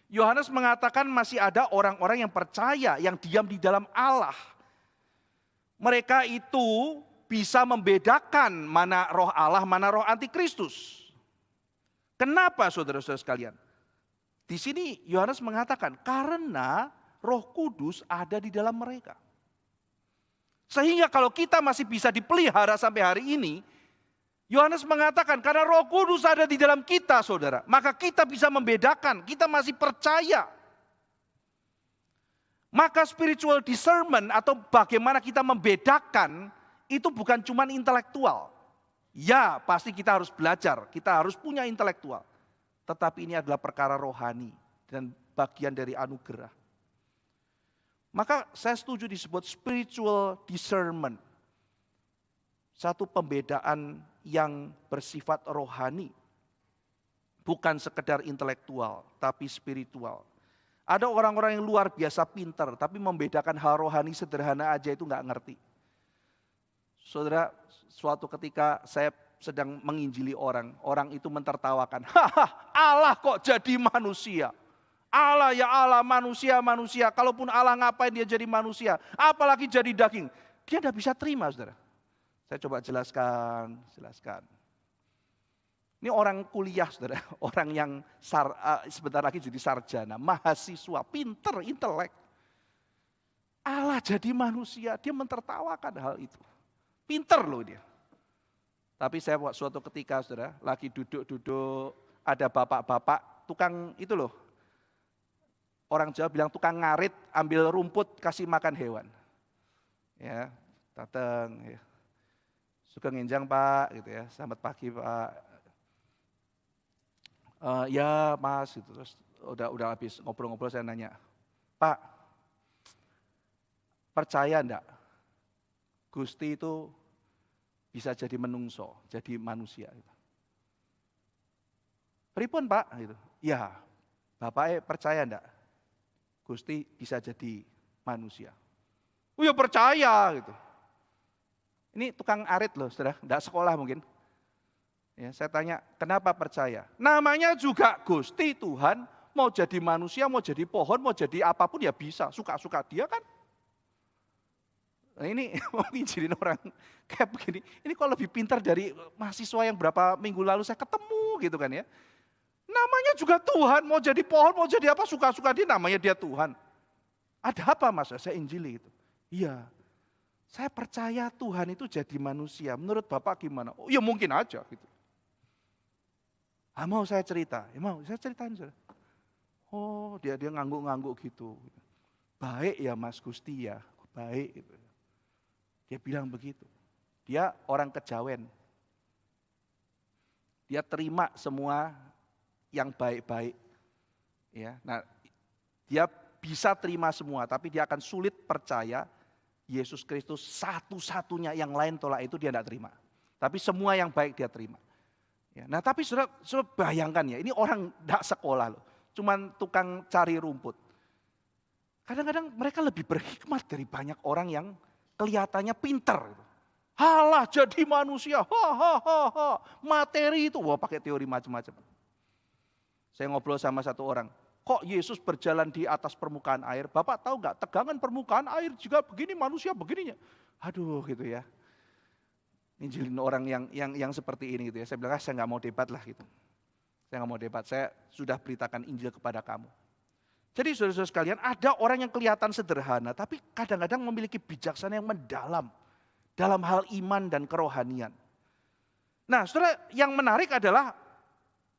Yohanes mengatakan masih ada orang-orang yang percaya, yang diam di dalam Allah. Mereka itu bisa membedakan mana roh Allah, mana roh antikristus. Kenapa saudara-saudara sekalian? Di sini Yohanes mengatakan karena Roh Kudus ada di dalam mereka. Sehingga kalau kita masih bisa dipelihara sampai hari ini, Yohanes mengatakan karena Roh Kudus ada di dalam kita, saudara, maka kita bisa membedakan, kita masih percaya. Maka spiritual discernment atau bagaimana kita membedakan itu bukan cuma intelektual. Ya, pasti kita harus belajar, kita harus punya intelektual. Tetapi ini adalah perkara rohani dan bagian dari anugerah. Maka saya setuju disebut spiritual discernment. Satu pembedaan yang bersifat rohani. Bukan sekedar intelektual, tapi spiritual. Ada orang-orang yang luar biasa pintar, tapi membedakan hal rohani sederhana aja itu nggak ngerti. Saudara, suatu ketika saya sedang menginjili orang, orang itu mentertawakan. Haha, Allah kok jadi manusia? Allah ya Allah, manusia. Kalaupun Allah ngapain dia jadi manusia? Apalagi jadi daging. Dia tidak bisa terima, saudara. Saya coba jelaskan. Ini orang kuliah, saudara. Orang yang sebentar lagi jadi sarjana, mahasiswa, pinter, intelek. Allah jadi manusia, dia mentertawakan hal itu. Pinter loh dia. Tapi saya suatu ketika, saudara, lagi duduk, ada bapak-bapak, tukang itu loh. Orang Jawa bilang tukang ngarit, ambil rumput, kasih makan hewan. Ya, datang, ya. Suka nginjang Pak, gitu ya. Selamat pagi Pak. Ya Mas, gitu. Terus udah habis ngobrol-ngobrol saya nanya, Pak, percaya enggak? Gusti itu bisa jadi menungso, jadi manusia. Gitu. Pripun Pak? Gitu. Ya, Bapak percaya enggak? Gusti bisa jadi manusia. Oh ya percaya gitu. Ini tukang arit loh, saudara, enggak sekolah mungkin. Ya, saya tanya, kenapa percaya? Namanya juga Gusti Tuhan, mau jadi manusia, mau jadi pohon, mau jadi apapun ya bisa, suka-suka dia kan. Nah ini mau nginjilin orang kayak begini, ini kok lebih pintar dari mahasiswa yang berapa minggu lalu saya ketemu gitu kan ya. Namanya juga Tuhan, mau jadi pohon, mau jadi apa, suka-suka dia, namanya dia Tuhan. Ada apa Mas? Saya injili itu. Iya, saya percaya Tuhan itu jadi manusia. Menurut Bapak gimana? Oh ya mungkin aja gitu. Mau saya cerita? Ya mau, saya ceritain. Oh dia ngangguk-ngangguk gitu. Baik ya Mas Gusti ya, baik gitu. Dia bilang begitu. Dia orang Kejawen. Dia terima semua yang baik-baik. Ya, nah dia bisa terima semua, tapi dia akan sulit percaya Yesus Kristus satu-satunya, yang lain tolak itu dia tidak terima. Tapi semua yang baik dia terima. Ya, nah tapi saudara bayangkan ya, ini orang tidak sekolah loh, cuman tukang cari rumput. Kadang-kadang mereka lebih berhikmat dari banyak orang yang kelihatannya pintar. Halah jadi manusia, materi itu, wah pakai teori macam-macam. Saya ngobrol sama satu orang, kok Yesus berjalan di atas permukaan air? Bapak tahu nggak tegangan permukaan air juga begini, manusia begininya. Aduh gitu ya. Injilin orang yang seperti ini gitu ya. Saya bilang, saya nggak mau debat lah gitu. Saya nggak mau debat, saya sudah beritakan Injil kepada kamu. Jadi saudara-saudara sekalian, ada orang yang kelihatan sederhana, tapi kadang-kadang memiliki bijaksana yang mendalam dalam hal iman dan kerohanian. Nah saudara, yang menarik adalah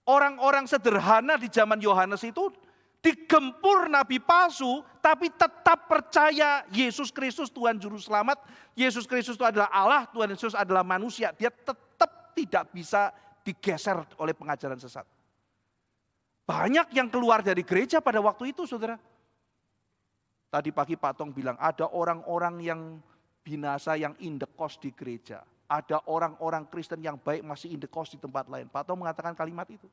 orang-orang sederhana di zaman Yohanes itu digempur nabi palsu, tapi tetap percaya Yesus Kristus Tuhan Juru Selamat. Yesus Kristus itu adalah Allah, Tuhan Yesus adalah manusia. Dia tetap tidak bisa digeser oleh pengajaran sesat. Banyak yang keluar dari gereja pada waktu itu, saudara. Tadi pagi Pak Tong bilang, ada orang-orang yang binasa yang in the cost di gereja. Ada orang-orang Kristen yang baik masih in the cost di tempat lain. Pak Tong mengatakan kalimat itu.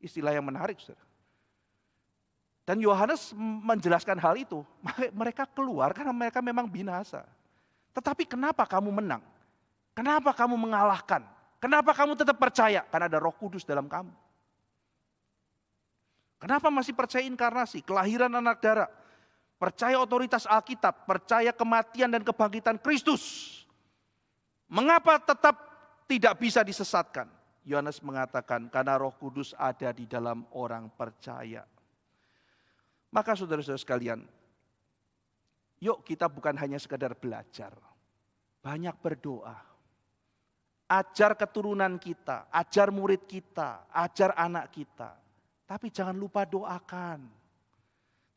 Istilah yang menarik, saudara. Dan Yohanes menjelaskan hal itu. Mereka keluar karena mereka memang binasa. Tetapi kenapa kamu menang? Kenapa kamu mengalahkan? Kenapa kamu tetap percaya? Karena ada Roh Kudus dalam kamu. Kenapa masih percaya inkarnasi, kelahiran anak darah, percaya otoritas Alkitab, percaya kematian dan kebangkitan Kristus? Mengapa tetap tidak bisa disesatkan? Yohanes mengatakan karena Roh Kudus ada di dalam orang percaya. Maka saudara-saudara sekalian, yuk kita bukan hanya sekedar belajar, banyak berdoa. Ajar keturunan kita, ajar murid kita, ajar anak kita. Tapi jangan lupa doakan.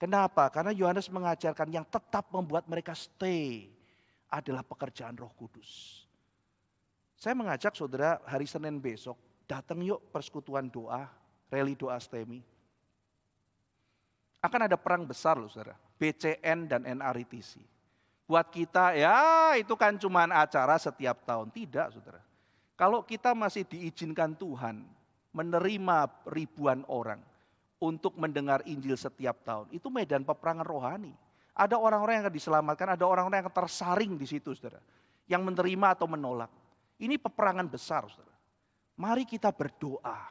Kenapa? Karena Yohanes mengajarkan yang tetap membuat mereka stay adalah pekerjaan Roh Kudus. Saya mengajak saudara hari Senin besok, datang yuk persekutuan doa, rally doa STEMI. Akan ada perang besar loh saudara, BCN dan NRITC. Buat kita ya itu kan cuma acara setiap tahun. Tidak saudara. Kalau kita masih diizinkan Tuhan menerima ribuan orang untuk mendengar Injil setiap tahun, itu medan peperangan rohani. Ada orang-orang yang akan diselamatkan, ada orang-orang yang tersaring di situ, saudara, yang menerima atau menolak. Ini peperangan besar, saudara. Mari kita berdoa.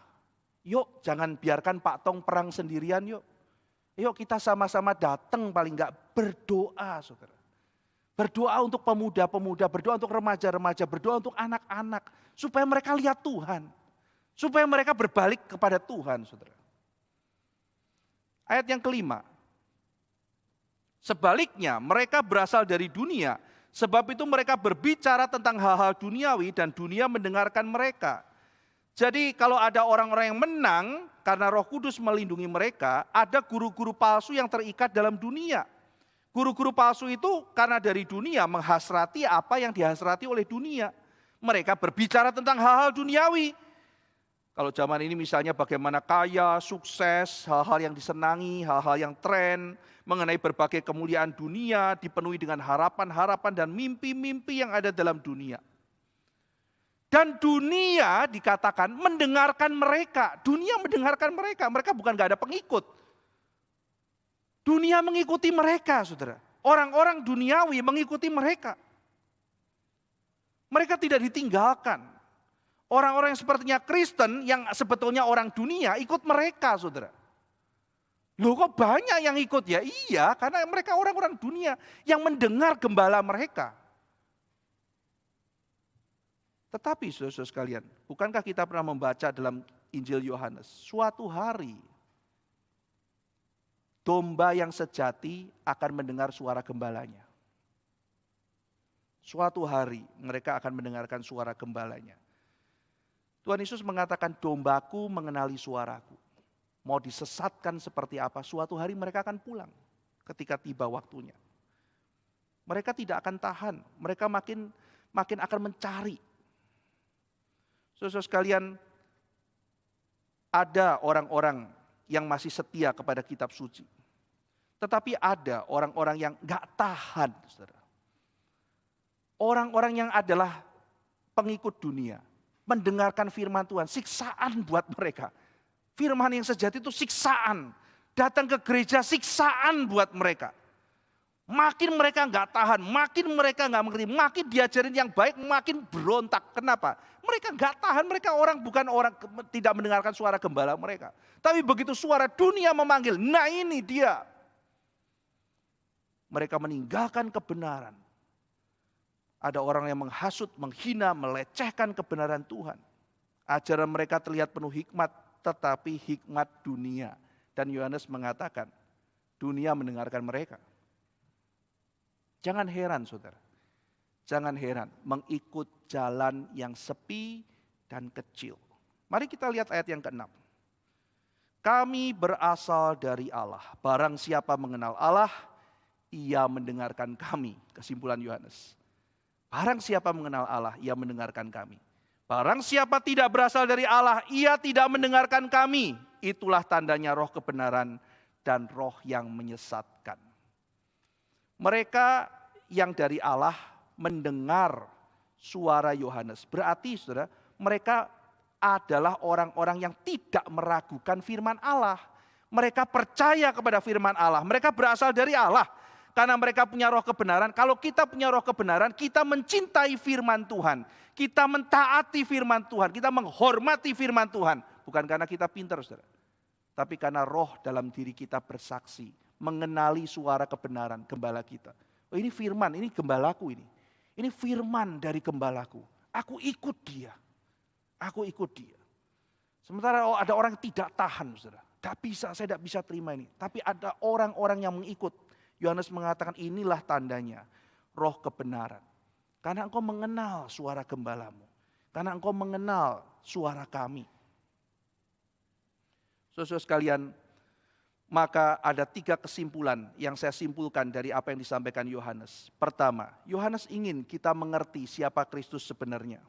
Yuk, jangan biarkan Pak Tong perang sendirian, yuk. Yuk kita sama-sama datang paling enggak berdoa, saudara. Berdoa untuk pemuda-pemuda, berdoa untuk remaja-remaja, berdoa untuk anak-anak, supaya mereka lihat Tuhan. Supaya mereka berbalik kepada Tuhan, saudara. Ayat yang kelima. Sebaliknya, mereka berasal dari dunia. Sebab itu mereka berbicara tentang hal-hal duniawi dan dunia mendengarkan mereka. Jadi kalau ada orang-orang yang menang karena Roh Kudus melindungi mereka, ada guru-guru palsu yang terikat dalam dunia. Guru-guru palsu itu karena dari dunia menghasrati apa yang dihasrati oleh dunia. Mereka berbicara tentang hal-hal duniawi. Kalau zaman ini misalnya bagaimana kaya, sukses, hal-hal yang disenangi, hal-hal yang tren, mengenai berbagai kemuliaan dunia, dipenuhi dengan harapan-harapan dan mimpi-mimpi yang ada dalam dunia. Dan dunia dikatakan mendengarkan mereka, dunia mendengarkan mereka, mereka bukan gak ada pengikut. Dunia mengikuti mereka, saudara. Orang-orang duniawi mengikuti mereka. Mereka tidak ditinggalkan. Orang-orang yang sepertinya Kristen, yang sebetulnya orang dunia, ikut mereka, saudara. Loh kok banyak yang ikut? Ya iya, karena mereka orang-orang dunia yang mendengar gembala mereka. Tetapi saudara-saudara sekalian, bukankah kita pernah membaca dalam Injil Yohanes, suatu hari domba yang sejati akan mendengar suara gembalanya. Suatu hari mereka akan mendengarkan suara gembalanya. Tuhan Yesus mengatakan, dombaku mengenali suaraku. Mau disesatkan seperti apa, suatu hari mereka akan pulang ketika tiba waktunya. Mereka tidak akan tahan, mereka makin akan mencari. Saudara sekalian, ada orang-orang yang masih setia kepada kitab suci. Tetapi ada orang-orang yang nggak tahan, saudara. Orang-orang yang adalah pengikut dunia, mendengarkan firman Tuhan, siksaan buat mereka. Firman yang sejati itu siksaan. Datang ke gereja siksaan buat mereka. Makin mereka nggak tahan, makin mereka nggak mengerti, makin diajarin yang baik, makin berontak. Kenapa? Mereka nggak tahan, mereka bukan orang tidak mendengarkan suara gembala mereka. Tapi begitu suara dunia memanggil, nah ini dia. Mereka meninggalkan kebenaran. Ada orang yang menghasut, menghina, melecehkan kebenaran Tuhan. Ajaran mereka terlihat penuh hikmat, tetapi hikmat dunia. Dan Yohanes mengatakan, dunia mendengarkan mereka. Jangan heran saudara, jangan heran mengikut jalan yang sepi dan kecil. Mari kita lihat ayat yang ke-6. Kami berasal dari Allah, barang siapa mengenal Allah, ia mendengarkan kami. Kesimpulan Yohanes. Barang siapa mengenal Allah, ia mendengarkan kami. Barang siapa tidak berasal dari Allah, ia tidak mendengarkan kami. Itulah tandanya roh kebenaran dan roh yang menyesatkan. Mereka yang dari Allah mendengar suara Yohanes. Berarti saudara, mereka adalah orang-orang yang tidak meragukan firman Allah. Mereka percaya kepada firman Allah. Mereka berasal dari Allah. Karena mereka punya roh kebenaran. Kalau kita punya roh kebenaran, kita mencintai firman Tuhan. Kita mentaati firman Tuhan. Kita menghormati firman Tuhan. Bukan karena kita pintar saudara. Tapi karena roh dalam diri kita bersaksi. Mengenali suara kebenaran gembala kita. Oh, ini firman, ini gembalaku ini. Ini firman dari gembalaku. Aku ikut dia. Aku ikut dia. Sementara ada orang yang tidak tahan, saudara. Gak bisa, saya tidak bisa terima ini. Tapi ada orang-orang yang mengikut. Yohanes mengatakan inilah tandanya roh kebenaran. Karena engkau mengenal suara gembalamu. Karena engkau mengenal suara kami. Saudara sekalian, maka ada 3 kesimpulan yang saya simpulkan dari apa yang disampaikan Yohanes. Pertama, Yohanes ingin kita mengerti siapa Kristus sebenarnya.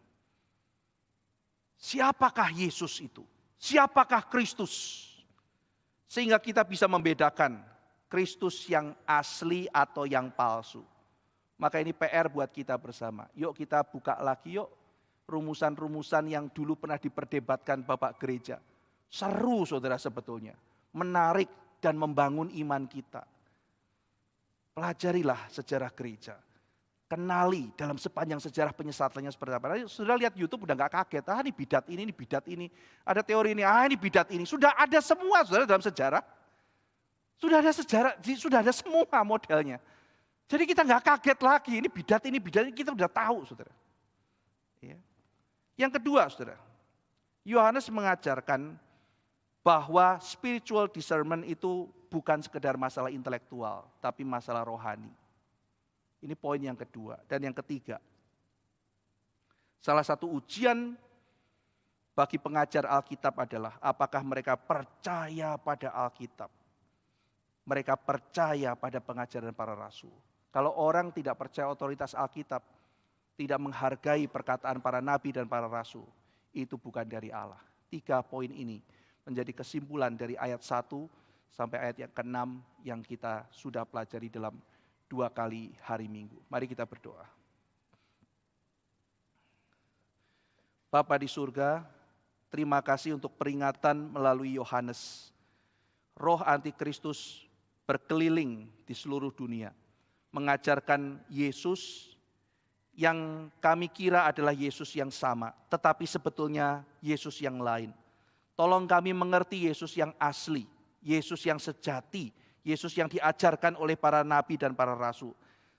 Siapakah Yesus itu? Siapakah Kristus? Sehingga kita bisa membedakan Kristus yang asli atau yang palsu. Maka ini PR buat kita bersama. Yuk kita buka lagi yuk rumusan-rumusan yang dulu pernah diperdebatkan Bapak Gereja. Seru saudara sebetulnya. Menarik dan membangun iman kita. Pelajarilah sejarah gereja. Kenali dalam sepanjang sejarah penyesatannya seperti apa. Sudah lihat YouTube udah gak kaget. Ini bidat ini bidat ini. Ada teori ini, ini bidat ini. Sudah ada semua saudara dalam sejarah. Sudah ada sejarah, sudah ada semua modelnya. Jadi kita gak kaget lagi. Ini bidat ini, kita udah tahu saudara. Ya. Yang kedua saudara. Yohanes mengajarkan bahwa spiritual discernment itu bukan sekedar masalah intelektual, tapi masalah rohani. Ini poin yang kedua. Dan yang ketiga, salah satu ujian bagi pengajar Alkitab adalah apakah mereka percaya pada Alkitab. Mereka percaya pada pengajaran para rasul. Kalau orang tidak percaya otoritas Alkitab, tidak menghargai perkataan para nabi dan para rasul, itu bukan dari Allah. 3 poin ini menjadi kesimpulan dari ayat 1 sampai ayat yang ke-6 yang kita sudah pelajari dalam 2 kali hari Minggu. Mari kita berdoa. Bapa di surga, terima kasih untuk peringatan melalui Yohanes. Roh antikristus berkeliling di seluruh dunia. Mengajarkan Yesus yang kami kira adalah Yesus yang sama. Tetapi sebetulnya Yesus yang lain. Tolong kami mengerti Yesus yang asli, Yesus yang sejati, Yesus yang diajarkan oleh para nabi dan para rasul.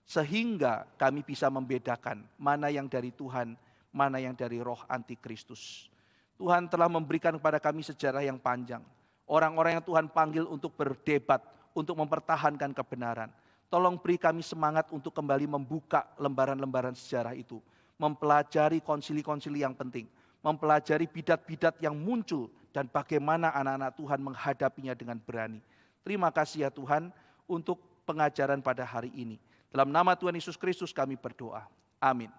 Sehingga kami bisa membedakan mana yang dari Tuhan, mana yang dari roh antikristus. Tuhan telah memberikan kepada kami sejarah yang panjang. Orang-orang yang Tuhan panggil untuk berdebat, untuk mempertahankan kebenaran. Tolong beri kami semangat untuk kembali membuka lembaran-lembaran sejarah itu. Mempelajari konsili-konsili yang penting. Mempelajari bidat-bidat yang muncul dan bagaimana anak-anak Tuhan menghadapinya dengan berani. Terima kasih ya Tuhan untuk pengajaran pada hari ini. Dalam nama Tuhan Yesus Kristus kami berdoa. Amin.